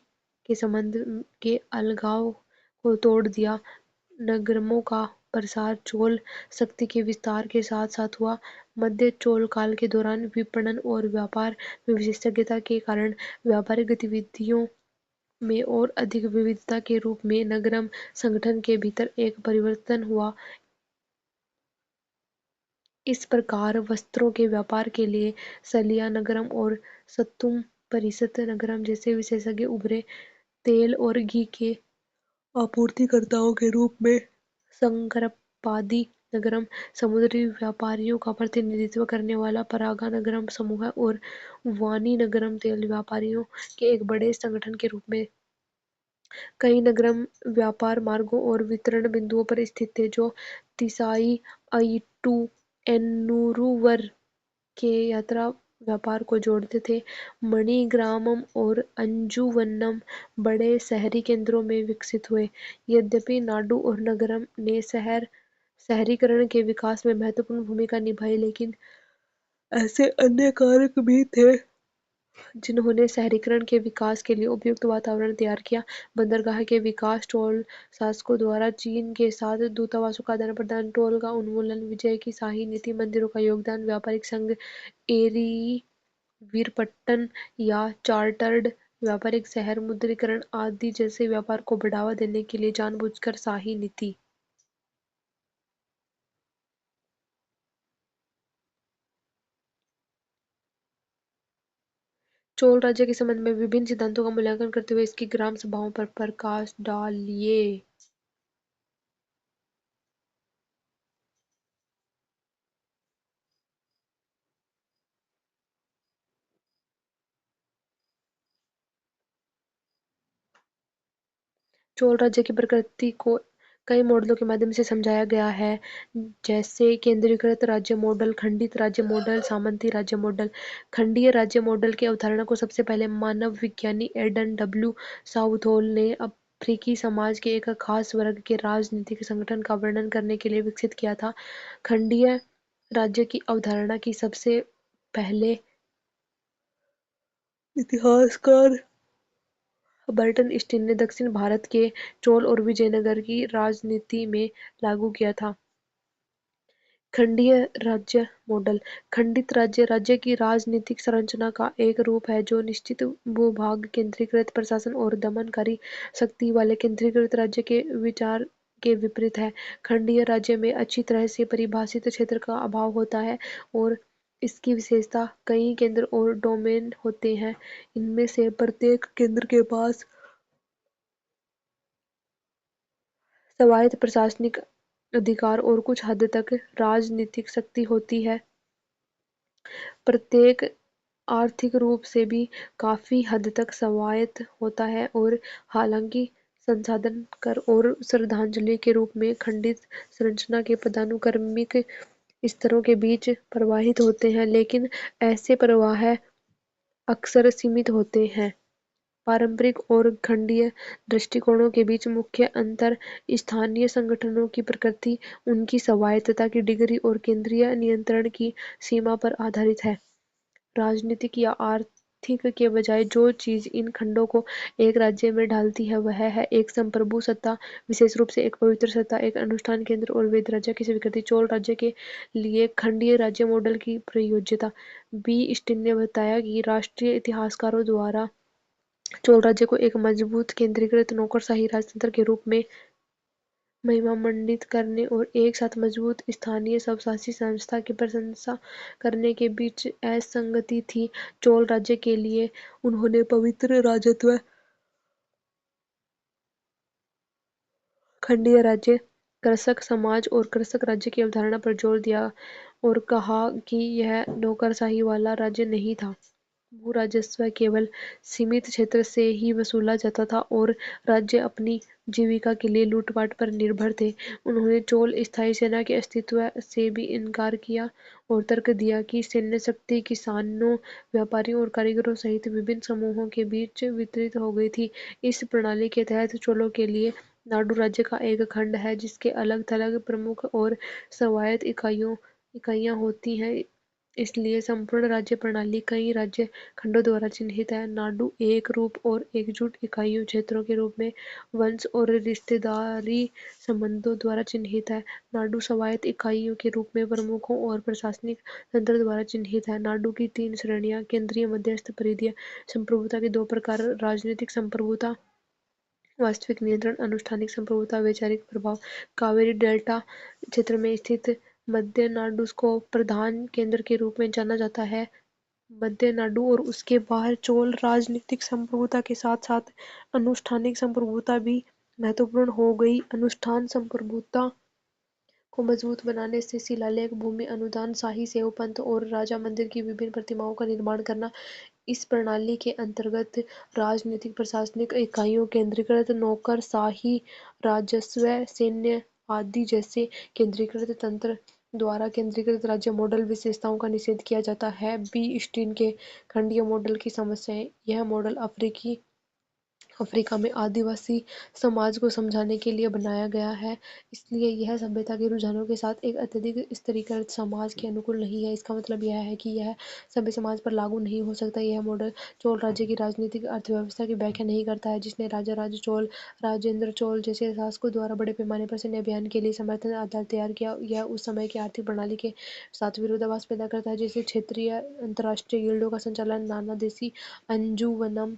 के संबंध के अलगाव को तोड़ दिया। नगरमों का प्रसार चोल शक्ति के विस्तार के साथ साथ हुआ। मध्य चोल काल के दौरान विपणन और व्यापार में विशेषज्ञता के कारण व्यापारिक गतिविधियों में और अधिक विविधता के रूप में नगरम संगठन के भीतर एक परिवर्तन हुआ। इस प्रकार वस्त्रों के व्यापार के लिए सलिया नगरम और सत्तुम परिषद नगरम जैसे विशेषज्ञ उभरे। तेल और घी के आपूर्तिकर्ताओं के रूप में संकरपादि नगरम, समुद्री व्यापारियों का प्रतिनिधित्व करने वाला परागा नगरम समूह और वानी नगरम तेल व्यापारियों के एक बड़े संगठन के रूप में। कई नगरम व्यापार मार्गों और वितरण बिंदुओं पर स्थित थे जो तिसाई, अयिटू, एन्नूरुवर के यात्रा व्यापार को जोड़ते थे। मणिग्रामम और अंजुवन्नम बड़े शहरी केंद्रों में विकसित हुए। यद्यपि नाडु और नगरम ने शहरीकरण के विकास में महत्वपूर्ण भूमिका निभाई, लेकिन ऐसे अन्य कारक भी थे जिन्होंने शहरीकरण के विकास के लिए उपयुक्त वातावरण तैयार किया। बंदरगाह के विकास, टोल शासकों द्वारा चीन के साथ दूतावासों का आदान प्रदान, टोल का उन्मूलन, विजय की शाही नीति, मंदिरों का योगदान, व्यापारिक संघ, एरी वीरपट्टन या चार्टर्ड व्यापारिक शहर, मुद्रीकरण आदि जैसे व्यापार को बढ़ावा देने के लिए जानबूझकर शाही नीति। चोल राज्य के संबंध में विभिन्न सिद्धांतों का मूल्यांकन करते हुए इसकी ग्राम सभाओं पर प्रकाश डालिए। चोल राज्य की प्रकृति को कई मॉडलों के माध्यम से समझाया गया है, जैसे केंद्रीकृत राज्य मॉडल, खंडित राज्य मॉडल, सामंती राज्य मॉडल। खंडीय राज्य मॉडल की अवधारणा को सबसे पहले मानव विज्ञानी एडन डब्ल्यू साउथहोल ने अफ्रीकी समाज के एक खास वर्ग के राजनीतिक संगठन का वर्णन करने के लिए विकसित किया था। खंडीय राज्य की अवधारणा की सबसे पहले इतिहासकार बर्टन स्टीन ने दक्षिण भारत के चोल और विजयनगर की राजनीति में लागू किया था। खंडीय राज्य मॉडल: खंडित राज्य राज्य की राजनीतिक संरचना का एक रूप है जो निश्चित भूभाग, केंद्रीकृत प्रशासन और दमनकारी शक्ति वाले केंद्रीकृत राज्य के विचार के विपरीत है। खंडीय राज्य में अच्छी तरह से परिभाषित क्षेत्र का अभाव होता है और इसकी विशेषता कई केंद्र और डोमेन होते हैं। इनमें से प्रत्येक केंद्र के पास स्वायत्त प्रशासनिक अधिकार और कुछ हद तक राजनीतिक शक्ति होती है। प्रत्येक आर्थिक रूप से भी काफी हद तक स्वायत्त होता है और हालांकि संसाधन, कर और श्रद्धांजलि के रूप में खंडित संरचना के पदानुक्रमिक स्तरों के बीच प्रवाहित होते हैं, लेकिन ऐसे प्रवाह अक्सर सीमित होते हैं। पारंपरिक और खंडीय दृष्टिकोणों के बीच मुख्य अंतर स्थानीय संगठनों की प्रकृति, उनकी स्वायत्तता की डिग्री और केंद्रीय नियंत्रण की सीमा पर आधारित है। राजनीतिक या تھک کے بجائے جو چیز ان کھنڈوں کو ایک راجیہ میں ڈالتی ہے وہ ہے ایک سمپربھو ستا، وشیش روپ سے ایک پوتر ستا، ایک انوشٹھان کیندر اور وید راجیہ کی سویکرتی۔ چول راجیہ کے لیے کھنڈیہ راجیہ ماڈل کی پرایوجتا۔ بی اسٹین نے بتایا کہ راشٹریہ اتہاسکاروں دوارا چول راجیہ کو ایک مضبوط کیندریکرت نوکرشاہی راجتنتر کے روپ میں مہیمانڈت کرنے اور ایک ساتھ مضبوط استھانیہ سوشاشی سنستھا کی پرشنسا کرنے کے بیچ اسنگتی تھی۔ چول راجیہ کے لیے انہوں نے پوتر راجتو، کھنڈیہ راجیہ، کرشک سماج اور کرشک راجیہ کی اوتارنا پر زور دیا اور کہا کہ یہ نوکرشاہی والا راجیہ نہیں تھا۔ بھو راجسو کیول سیمت چھیتر سے ہی وصولا جاتا تھا اور راجیہ اپنی جیوکا کے لیے لوٹ پاٹ پر نربھر تھے۔ انہوں نے چول استھائی سینا کے استتو سے بھی انکار کیا اور ترک دیا کہ سینیہ شکتی کسانوں، ویاپاریوں اور کاریگروں سہت وبھن سموہوں کے بیچ وترت ہو گئی تھی۔ اس پرنالی کے تحت چولوں کے لیے ناڈو راجیہ کا ایک کھنڈ ہے جس کے الگ تھلگ پرمکھ اور سوایت اکائیاں ہوتی ہیں، اس لیے سمپورن راجیہ پرنالی کئی راجیہ کھنڈوں دوارا چنہت ہے۔ ناڈو ایک روپ اور ایک جٹ اکائیوں چھیتروں کے روپ میں ونش اور رشتے داری سمبندھوں دوارا چنہت ہے۔ ناڈو سوایت اکائیوں کے روپ میں پرمکھوں اور پرشاسنک تنتر دوارا چنہت ہے۔ ناڈو کی تین شریلیاں، کیندریہ، مدھیستھ، پریدیہ سمپربھوتا کے دو پرکار، راجنیتک سمپربھوتا، واستوک نینترن، انوشٹھانک سمپربھوتا، ویچارک پربھاو۔ کاویری ڈیلٹا چھیتر میں استھت مدھیہ ناڈو کو پردھان کیندر کے روپ میں جانا جاتا ہے۔ مدھیہ ناڈو اور اس کے باہر چول راجنیتک سمپربھوتا کے ساتھ ساتھ انوشٹھانک سمپربھوتا بھی مہتوپورن ہو گئی۔ انوشٹھان سمپربھوتا کو مضبوط بنانے سے شیلالیکھ، بھومی انودان، شاہی سیو پنتھ اور راجا مندر کی وبھن پرتماؤں کا نرماण کرنا۔ اس پرنالی کے انترگت راجنیتک پرشاسنک اکائیوں، کیندریکرت نوکرشاہی، راجسو، سینیہ آدی جیسے کیندریکرت تنتر دوارا کیندریکرت راجیہ ماڈل وشیشتاؤں کا نشید کیا جاتا ہے۔ بی اسٹین کے کھنڈیہ ماڈل کی سمسیائیں۔ یہ ماڈل افریقہ میں آدیواسی سماج کو سمجھانے کے لیے بنایا گیا ہے، اس لیے یہ سبھیتا کے رجحانوں کے ساتھ ایک اتیہدک استریکرت سماج کے انوکول نہیں ہے۔ اس کا مطلب یہ ہے کہ یہ سبھی سماج پر لاگو نہیں ہو سکتا۔ یہ ماڈل چول راجیہ کی راجنیتک ارتھ ویوستھا کی ویاکھیا نہیں کرتا ہے جس نے راجا راج چول، راجندر چول جیسے شاسکوں دوارا بڑے پیمانے پر سینیہ ابھیان کے لیے سمرتھن آدھار تیار کیا۔ یہ اس سمے کی آرتھک پرنالی کے ساتھ ورودھاباس پیدا کرتا ہے جیسے چھیتریہ انتراشٹریہ گلڈوں کا سنچالن، نانا دیسی انجمنم،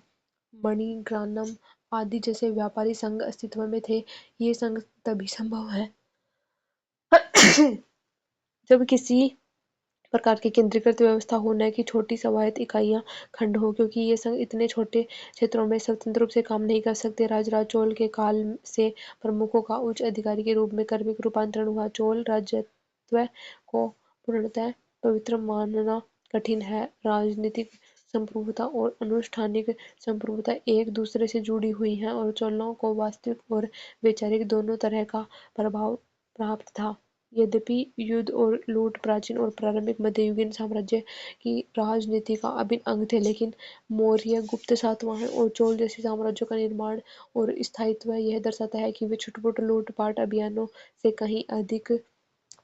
منی گرانم آدی جیسے ویاپاری سنگھ استتو میں تھے۔ یہ سنگھ تبھی سمبھو ہے جب کسی پرکار کی کیندریکرت ویوستھا ہو، نہ کہ چھوٹی سوایت اکائیاں کھنڈ ہوں، کیونکہ یہ سنگھ اتنے چھوٹے چھیتروں میں سوتنتر روپ سے کام نہیں کر سکتے۔ راج راج چول کے کال سے پرمکھوں کا اچ ادھیکاری کے روپ میں کرمک روپانترن ہوا۔ چول راجتو کو پورنتہ پوتر ماننا کٹھن ہے۔ راجنیتک سمپربھوتا اور انوشٹھانک سمپربھوتا ایک دوسرے سے جڑی ہوئی ہیں اور چولوں کو واستوک اور ویچارک دونوں طرح کا پربھاؤ پراپت تھا۔ یدپی یدھ اور لوٹ پراچین اور پرارمبک مدھیہ یوگین سامراجیہ کی راجنیتی کا ابھن انگ تھے، لیکن موریہ، گپت ساتواہن اور چول جیسے سامراجیوں کا نرماణ اور استھائیتو یہ درشاتا ہے کہ وہ چھٹ پٹ لوٹ پاٹ ابھیانوں سے کہیں ادھک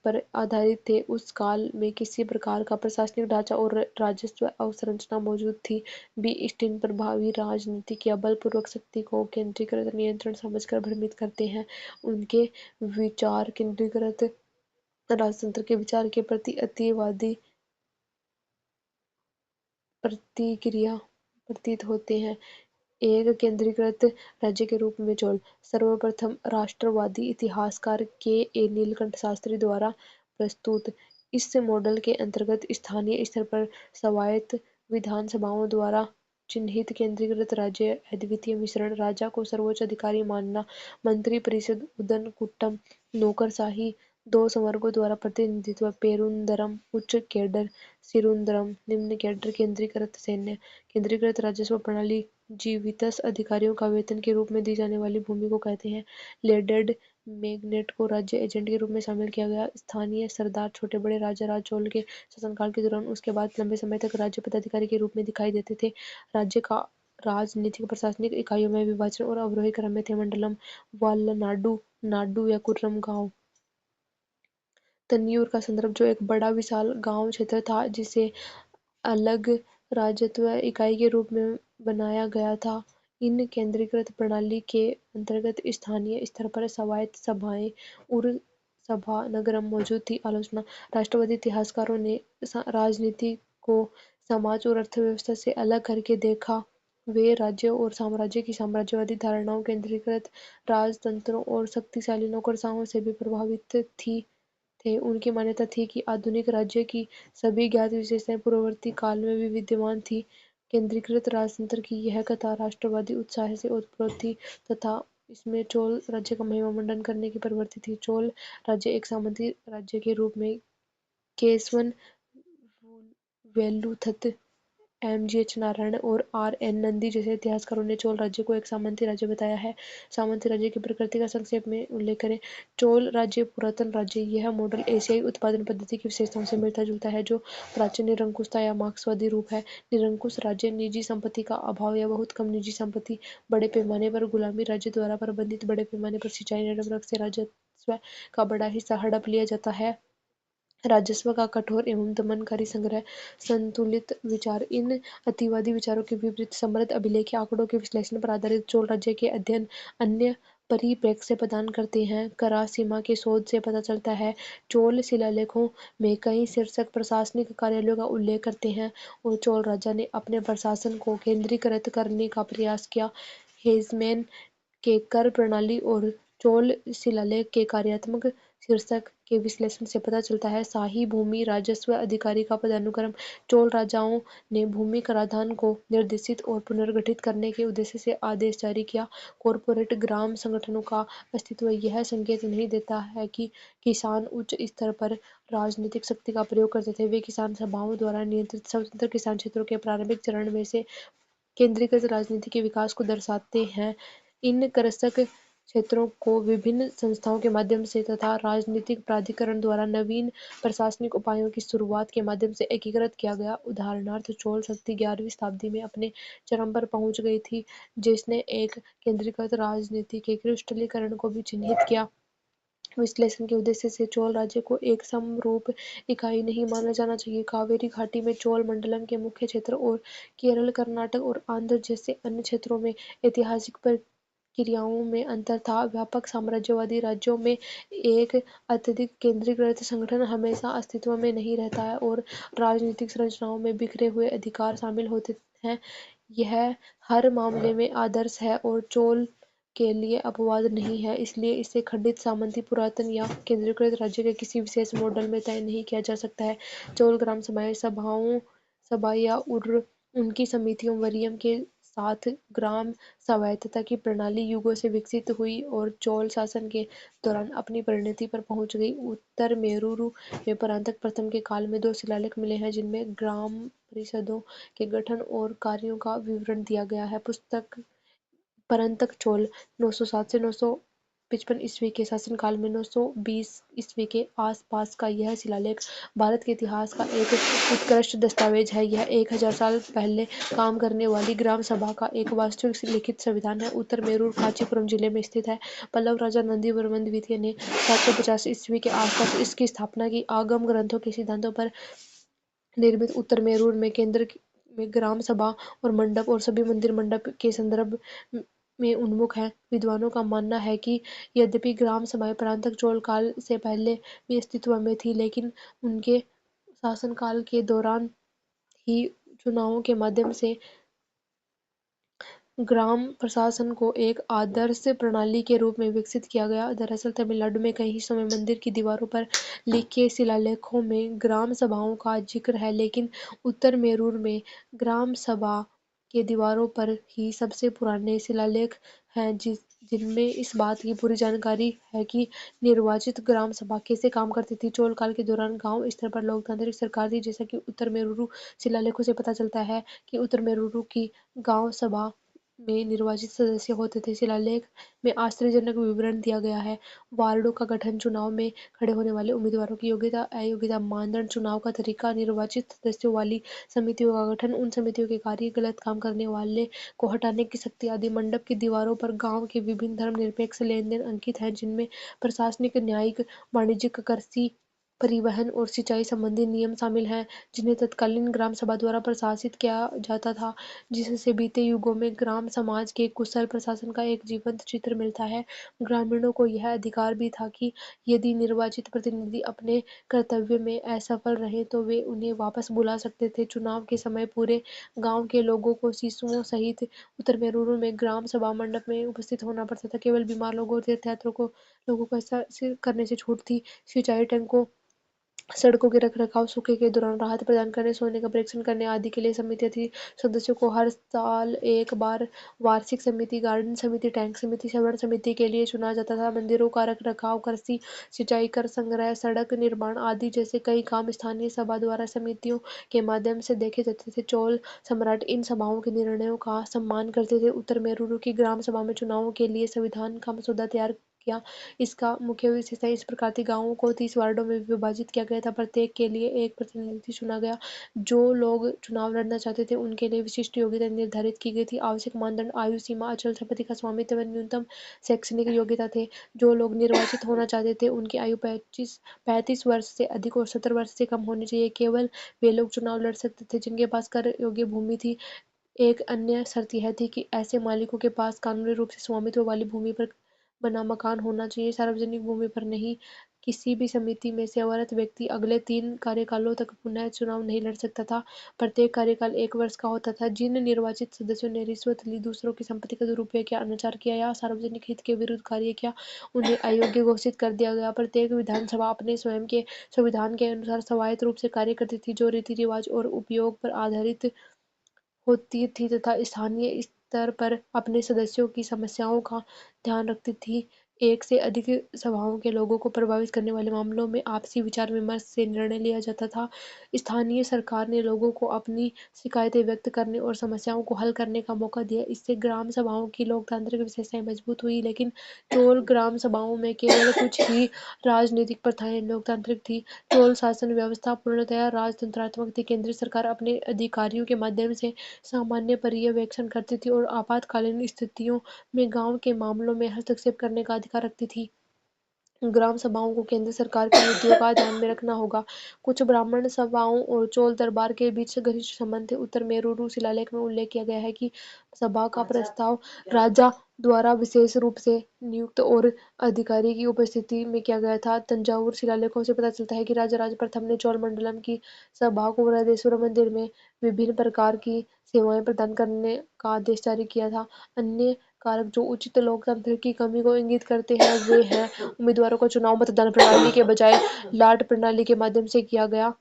پر آدھارت تھے۔ اس کال میں کسی پرکار کا پرشاسنک ڈھانچہ اور راجسو اوسرچنا موجود تھی۔ بی اسٹین پربھاوی راجنیتک یا بل پوروک شکتی کو کیندریکرت نینترن سمجھ کر بھرمت کرتے ہیں۔ ان کے وچار کیندریکرت راجتنتر کے وچار کے پرتی اتیہ وادی پرتکریا پرتیت ہوتے ہیں۔ ایک کیندریکرت راجیہ کے روپ میں چول، سرو راشٹر وادی اتہاسکار کے اے نیل کنٹھ شاستری دوارا پرستوت۔ اس ماڈل کے انترگت استھانیہ استر پر سوایت ودھان سبھاؤں دوارا چنہت کیندریکرت راجیہ، ادویتیہ مشرن، راجا کو سرووچ ادھیکاری ماننا، منتری پریشد، ادن کٹم، نوکرشاہی، دو سنورگوں دوارا پرتنیدھتو، پیروندرم اچ کیڈر، سیروندرم نمن کیڈر، کیندریکرت سینیہ، کیندریکرت راجسو پرنالی۔ جیوتس ادھیکاریوں کا ویتن کے روپ میں دی جانے والی بھومی کو کہتے ہیں۔ لیڈڈ میگنیٹ کو راجیہ ایجنٹ کے روپ میں شامل کیا گیا۔ استھانیہ سردار چھوٹے بڑے راجا راج چول کے شاسن کال کے دوران اس کے بعد لمبے سمے تک راجیہ پدادھیکاری کے روپ میں دکھائی دیتے تھے۔ راجیہ کا راجنیتک پرشاسنک اکائیوں میں وبھاجن اور اوروہی کرم میں تھے۔ منڈلم والناڈو، ناڈو یا کورم گاؤں۔ تنیور کا سندربھ، جو ایک بڑا وشال گاؤں چھیتر تھا جسے الگ राज्यत्व इकाई के रूप में बनाया गया था। इन केंद्रीकृत प्रणाली के अंतर्गत स्थानीय स्तर पर स्वायत्त सभाएं उर सभा नगरम मौजूद थी। आलोचना। राष्ट्रवादी इतिहासकारों ने राजनीति को समाज और अर्थव्यवस्था से अलग करके देखा। वे राज्यों और साम्राज्य की साम्राज्यवादी धारणाओं, केंद्रीकृत राजतंत्रों और शक्तिशाली नौकरशाहों से भी प्रभावित थे। उनकी मान्यता थी कि आधुनिक राज्य की सभी ज्ञात विशेषताएं पूर्ववर्ती काल में भी विद्यमान थीं। केंद्रीकृत राजतंत्र की यह कथा राष्ट्रवादी उत्साह से ओतप्रोत थी तथा इसमें चोल राज्य का महिमामंडन करने की प्रवृत्ति थी। चोल राज्य एक सामंती राज्य के रूप में केशवन वेलुथत, एम.जी.एच. नारायण और आर.एन. नंदी जैसे इतिहासकारों ने चोल राज्य को एक सामंती राज्य बताया है। सामंती राज्य की प्रकृति का संक्षेप में उल्लेख करें। चोल राज्य पुरातन राज्य। यह मॉडल एशियाई उत्पादन पद्धति की विशेषताओं से मिलता जुलता है, जो प्राचीन निरंकुशता या मार्क्सवादी रूप है। निरंकुश राज्य निजी संपत्ति का अभाव या बहुत कम निजी संपत्ति, बड़े पैमाने पर गुलामी, राज्य द्वारा प्रबंधित बड़े पैमाने पर सिंचाई नेटवर्क से राजस्व का बड़ा हिस्सा हड़प लिया जाता है। राजस्व का कठोर एवं दमनकारी संग्रह, संतुलित विचार। इन अतिवादी विचारों के विपरीत समृद्ध अभिलेख आंकड़ों के विश्लेषण पर आधारित चोल राज्य के अध्ययन अन्य परिप्रेक्ष्य प्रदान करते हैं। करा सीमा के शोध से पता चलता है। चोल शिलालेखों में कई शीर्षक प्रशासनिक कार्यालयों का उल्लेख करते हैं और चोल राजा ने अपने प्रशासन को केंद्रीकृत करने का प्रयास किया। हेज़मैन के कर प्रणाली और चोल शिलालेख के कार्यात्मक शीर्षक के विश्लेषण से पता चलता है। शाही भूमि राजस्व अधिकारी का पदानुक्रम। चोल राजाओं ने भूमि कराधान को निर्देशित और पुनर्गठित करने के उद्देश्य से आदेश जारी किया। कॉरपोरेट ग्राम संगठनों का अस्तित्व यह संकेत नहीं देता है कि किसान उच्च स्तर पर राजनीतिक शक्ति का प्रयोग करते थे। वे किसान सभाओं द्वारा नियंत्रित स्वतंत्र किसान क्षेत्रों के प्रारंभिक चरण में से केंद्रीकृत राजनीति के विकास को दर्शाते हैं। इन कृषक क्षेत्रों को विभिन्न संस्थाओं के माध्यम से तथा राजनीतिक प्राधिकरण द्वारा नवीन प्रशासनिक उपायों की शुरुआत के माध्यम से एकीकृत किया गया। उदाहरणार्थ, चोल शक्ति 11वीं शताब्दी में अपने चरम पर पहुंच गई थी, जिसने एक केंद्रीकृत राजनीति के क्रिस्टलीकरण को भी चिन्हित किया। विश्लेषण के उद्देश्य से चोल राज्य को एक समरूप इकाई नहीं माना जाना चाहिए। कावेरी घाटी में चोल मंडलम के मुख्य क्षेत्र और केरल, कर्नाटक और आंध्र जैसे अन्य क्षेत्रों में ऐतिहासिक प्रक्रियाओं में अंतर था। व्यापक साम्राज्यवादी राज्यों में एक अत्यधिक केंद्रीकृत संगठन हमेशा अस्तित्व में नहीं रहता है और राजनीतिक संरचनाओं में बिखरे हुए अधिकार शामिल होते हैं। यह हर मामले में आदर्श है और चोल के लिए अपवाद नहीं है, इसलिए इसे खंडित, सामंती, पुरातन या केंद्रीकृत राज्य के किसी विशेष मॉडल में तय नहीं किया जा सकता है। चोल ग्राम सभा या उनकी समितियों वरीयम के साथ ग्राम स्वायत्तता की प्रणाली युगों से विकसित हुई और चोल शासन के दौरान अपनी परिणति पर पहुंच गई। उत्तर मेरूरू में परांतक प्रथम के काल में 2 शिलालेख मिले हैं, जिनमें ग्राम परिषदों के गठन और कार्यों का विवरण दिया गया है। पुस्तक परंतक चोल 907 से 955 ईस्वी के शासनकाल में 920 ईस्वी के आसपास का यह शिलालेख भारत के इतिहास का एक उत्कृष्ट दस्तावेज है। यह 1000 साल पहले काम करने वाली ग्राम सभा का एक वास्तविक लिखित संविधान है। उत्तर मेरूर कांचीपुरम जिले में स्थित है। पल्लव राजा नंदीवर्मन द्वितीय ने 750 ईस्वी के आसपास इसकी स्थापना की। आगम ग्रंथों के सिद्धांतों पर निर्मित उत्तर मेरूर में केंद्र में ग्राम सभा और मंडप और सभी मंदिर मंडप के संदर्भ में उन्मुख है। विद्वानों का मानना है कि यद्यपि ग्राम सभाएं परांतक चोल काल से पहले भी अस्तित्व में थी, लेकिन उनके शासनकाल के दौरान ही चुनावों के माध्यम से ग्राम प्रशासन को एक आदर्श प्रणाली के रूप में विकसित किया गया। दरअसल तमिलनाडु में कई हिस्सों में मंदिर की दीवारों पर लिखे शिलालेखों में ग्राम सभाओं का जिक्र है, लेकिन उत्तर मेरूर में ग्राम सभा के दीवारों पर ही सबसे पुराने शिलालेख हैं, जिनमें इस बात की पूरी जानकारी है कि निर्वाचित ग्राम सभा कैसे काम करती थी। चोल काल के दौरान गांव स्तर पर लोकतांत्रिक सरकार थी, जैसा कि उत्तर मेरूरू शिलालेखों से पता चलता है कि उत्तर मेरूरू की गांव सभा में निर्वाचित सदस्य होते थे। शिलालेख में आश्चर्यजनक विवरण दिया गया है। वार्डों का गठन, चुनाव में खड़े होने वाले उम्मीदवारों की योग्यता अयोग्यता मानदंड, चुनाव का तरीका, निर्वाचित सदस्यों वाली समितियों का गठन, उन समितियों के कार्य, गलत काम करने वाले को हटाने की शक्ति आदि। मंडप की दीवारों पर गांव के विभिन्न धर्मनिरपेक्ष लेन देन अंकित हैं, जिनमें प्रशासनिक, न्यायिक, वाणिज्यिक, कृषि परिवहन और सिंचाई संबंधी नियम शामिल हैं, जिन्हें तत्कालीन ग्राम सभा द्वारा प्रशासित किया जाता था, जिससे बीते युगों में ग्राम समाज के कुशल प्रशासन का एक जीवंत चित्र मिलता है। ग्रामीणों को यह अधिकार भी था कि यदि निर्वाचित प्रतिनिधि अपने कर्तव्य में असफल रहे तो वे उन्हें वापस बुला सकते थे। चुनाव के समय पूरे गांव के लोगों को शिशुओं सहित उत्तर मेरूर में ग्राम सभा मंडप में उपस्थित होना पड़ता था। केवल बीमार लोगों और तीर्थयात्रियों को लोगों को ऐसा करने से छूट थी। सिंचाई टैंकों, सड़कों के रखरखाव, सूखे के दौरान राहत प्रदान करने, सोने का परीक्षण करने आदि के लिए समितियां थी। सदस्यों को हर साल एक बार वार्षिक समिति, गार्डन समिति, टैंक समिति, श्रवण समिति के लिए चुना जाता था। मंदिरों का रखरखाव, कृषि, सिंचाई, कर संग्रह, सड़क निर्माण आदि जैसे कई काम स्थानीय सभा द्वारा समितियों के माध्यम से देखे जाते थे। चोल सम्राट इन सभाओं के निर्णयों का सम्मान करते थे। उत्तर मेरूर की ग्राम सभा में चुनावों के लिए संविधान का मसौदा तैयार किया। इसका मुख्य विशेषता इस प्रकार थी: गांवों को 30 वार्डों में विभाजित किया गया था। प्रत्येक के लिए एक प्रतिनिधि चुना गया। जो लोग चुनाव लड़ना चाहते थे उनके लिए विशिष्ट योग्यता निर्धारित की गई थी। आवश्यक मानदंड आयु सीमा, अचल संपत्ति का स्वामित्व व न्यूनतम शैक्षणिक योग्यता थे। जो लोग निर्वाचित होना चाहते थे उनकी आयु 35 वर्ष से अधिक और 70 वर्ष से कम होनी चाहिए। केवल वे लोग चुनाव लड़ सकते थे जिनके पास कर योग्य भूमि थी। एक अन्य शर्त यह थी कि ऐसे मालिकों के पास कानूनी रूप से स्वामित्व वाली भूमि पर बना मकान होना चाहिए, सार्वजनिक भूमि पर नहीं। किसी भी समिति में से अवरत व्यक्ति अगले 3 कार्यकालों तक पुनः चुनाव नहीं लड़ सकता था। प्रत्येक कार्यकाल 1 वर्ष का होता था। जिन निर्वाचित सदस्यों ने रिश्वत ली, दूसरों की संपत्ति का दुरुपयोग किया, अनाचार किया या सार्वजनिक हित के विरुद्ध कार्य किया, उन्हें अयोग्य घोषित कर दिया गया। प्रत्येक विधानसभा अपने स्वयं के संविधान के अनुसार स्वायत्त रूप से कार्य करती थी, जो रीति रिवाज और उपयोग पर आधारित होती थी तथा स्थानीय स्तर पर अपने सदस्यों की समस्याओं का ध्यान रखती थी। एक से अधिक सभाओं के लोगों को प्रभावित करने वाले मामलों में आपसी विचार विमर्श से निर्णय लिया जाता था। स्थानीय सरकार ने लोगों को अपनी शिकायतें व्यक्त करने और समस्याओं को हल करने का मौका दिया। इससे ग्राम सभाओं की लोकतांत्रिक विशेषताएं मजबूत हुई। लेकिन चोल ग्राम सभाओं में केवल कुछ ही राजनीतिक प्रथाएं लोकतांत्रिक थी। चोल शासन व्यवस्था पूर्णतया राजतंत्रात्मक थी। केंद्रीय सरकार अपने अधिकारियों के माध्यम से सामान्य पर्यवेक्षण करती थी और आपातकालीन स्थितियों में गांव के मामलों में हस्तक्षेप करने का अधिकार रखती थी। ग्राम सभाओं को केंद्र सरकार की नीतियों का ध्यान में रखना होगा। कुछ ब्राह्मण सभाओं और चोल दरबार के बीच घनिष्ठ संबंध थे। उत्तर मेरूर शिलालेख में उल्लेख किया गया है कि सभा का प्रस्ताव राजा द्वारा विशेष रूप से नियुक्त और अधिकारी की उपस्थिति में किया गया था। तंजावुर शिलालेखों से पता चलता है कि राजा राज प्रथम ने चोल मंडलम की सभा को बृहदेश्वर मंदिर में विभिन्न प्रकार की सेवाएं प्रदान करने का आदेश जारी किया था। अन्य कारक जो उचित लोकतंत्र की कमी को इंगित करते हैं वे हैं: उम्मीदवारों का चुनाव मतदान प्रणाली के बजाय लाट प्रणाली के माध्यम से किया गया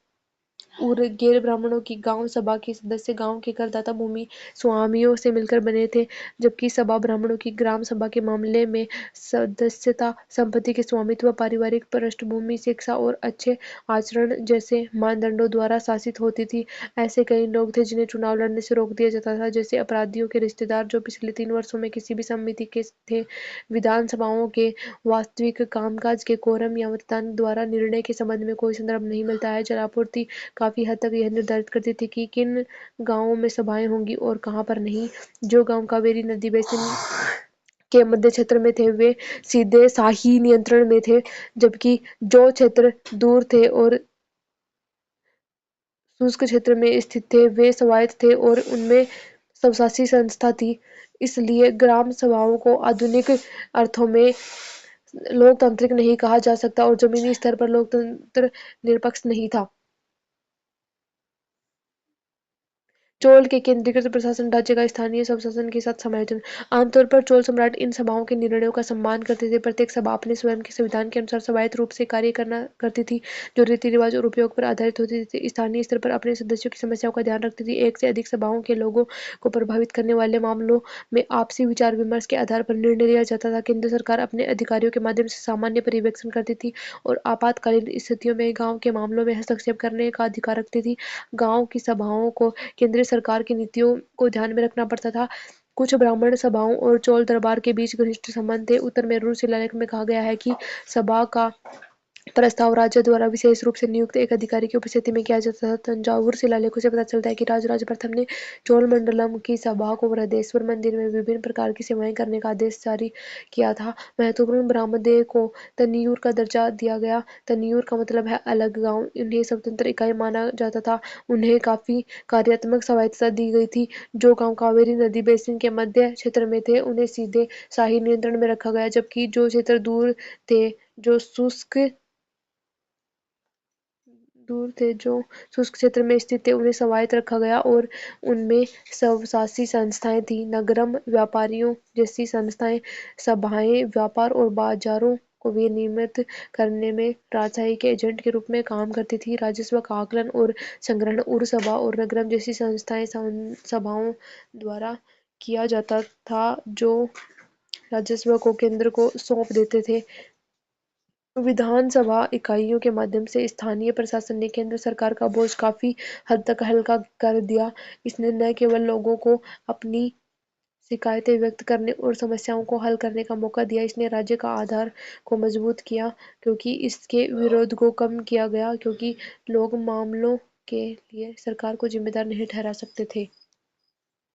और गैर ब्राह्मणों की गांव सभा के सदस्य गांव के करदाता भूमि स्वामियों से मिलकर बने थे, जबकि सभा ब्राह्मणों की ग्राम सभा के मामले में सदस्यता, संपत्ति के स्वामित्व, पारिवारिक पृष्ठभूमि, शिक्षा और अच्छे आचरण जैसे मानदंडों द्वारा शासित होती थी। ऐसे कई लोग थे जिन्हें चुनाव लड़ने से रोक दिया जाता था, जैसे अपराधियों के रिश्तेदार जो पिछले 3 वर्षों में किसी भी समिति के थे। विधानसभाओं के वास्तविक कामकाज के कोरम या मतदान द्वारा निर्णय के संबंध में कोई संदर्भ नहीं मिलता है। जलापूर्ति काफी हद तक यह निर्धारित करती थी कि किन गांवों में सभाएं होंगी और कहां पर नहीं। जो गांव कावेरी नदी बेसिन के मध्य क्षेत्र में थे वे सीधे शाही नियंत्रण में थे, जबकि जो क्षेत्र दूर थे और शुष्क क्षेत्र में स्थित थे वे स्वायत्त थे और उनमें स्वशासी संस्था थी। इसलिए ग्राम सभाओं को आधुनिक अर्थों में लोकतांत्रिक नहीं कहा जा सकता और जमीनी स्तर पर लोकतंत्र निरपेक्ष नहीं था। चोल के केंद्रीकृत प्रशासन ढांचे का स्थानीय स्वशासन के साथ समायोजन। आमतौर पर चोल सम्राट इन सभाओं के निर्णयों का सम्मान करते थे। प्रत्येक सभा अपने स्वयं के संविधान के अनुसार स्वायत्त रूप से कार्य करना करती थी, जो रीति रिवाज और उपयोग पर आधारित होती थी। स्थानीय स्तर पर अपने सदस्यों की समस्याओं का ध्यान रखती थी। एक से अधिक सभाओं के लोगों को प्रभावित करने वाले मामलों में आपसी विचार विमर्श के आधार पर निर्णय लिया जाता था। केंद्र सरकार अपने अधिकारियों के माध्यम से सामान्य पर्यवेक्षण करती थी और आपातकालीन स्थितियों में गांव के मामलों में हस्तक्षेप करने का अधिकार रखती थी। गांव की सभाओं को केंद्रीय सरकार की नीतियों को ध्यान में रखना पड़ता था। कुछ ब्राह्मण सभाओं और चोल दरबार के बीच घनिष्ठ संबंध थे। उत्तर मेरूर शिलालेख में कहा गया है कि सभा का प्रस्ताव राज्य द्वारा विशेष रूप से नियुक्त एक अधिकारी की उपस्थिति में किया जाता था। तंजावुर शिलालेखों से पता चलता है कि राजराज प्रथम ने चोलमंडलम की सभा को बृहदेश्वर मंदिर में विभिन्न प्रकार की सेवाएं करने का आदेश जारी किया था। महत्वपूर्ण ब्राह्मणदेव को तन्नियूर का दर्जा दिया गया। तन्नियूर का मतलब है अलग गांव। उन्हें स्वतंत्र इकाई माना जाता था। उन्हें काफी कार्यात्मक स्वायत्तता दी गई थी। जो गांव कावेरी नदी बेसिन के मध्य क्षेत्र में थे उन्हें सीधे शाही नियंत्रण में रखा गया, जबकि जो क्षेत्र जो शुष्क क्षेत्र में स्थित थे उन्हें स्वायत्त रखा गया और उनमें स्वशासी संस्थाएं थीं। नगरम व्यापारियों जैसी संस्थाएं सभाएं, व्यापार और बाजारों को विनियमित करने में राजशाही के एजेंट के रूप में काम करती थीं। राजस्व का आकलन और संग्रहण उर-सभा और नगरम जैसी संस्थाएं सभाओं द्वारा किया जाता था, जो राजस्व को केंद्र को सौंप देते थे। विधानसभा इकाइयों के माध्यम से स्थानीय प्रशासन ने केंद्र सरकार का बोझ काफी हद तक हल्का कर दिया। इसने न केवल लोगों को अपनी शिकायतें व्यक्त करने और समस्याओं को हल करने का मौका दिया, इसने राज्य का आधार को मजबूत किया, क्योंकि इसके विरोध को कम किया गया, क्योंकि लोग मामलों के लिए सरकार को जिम्मेदार नहीं ठहरा सकते थे।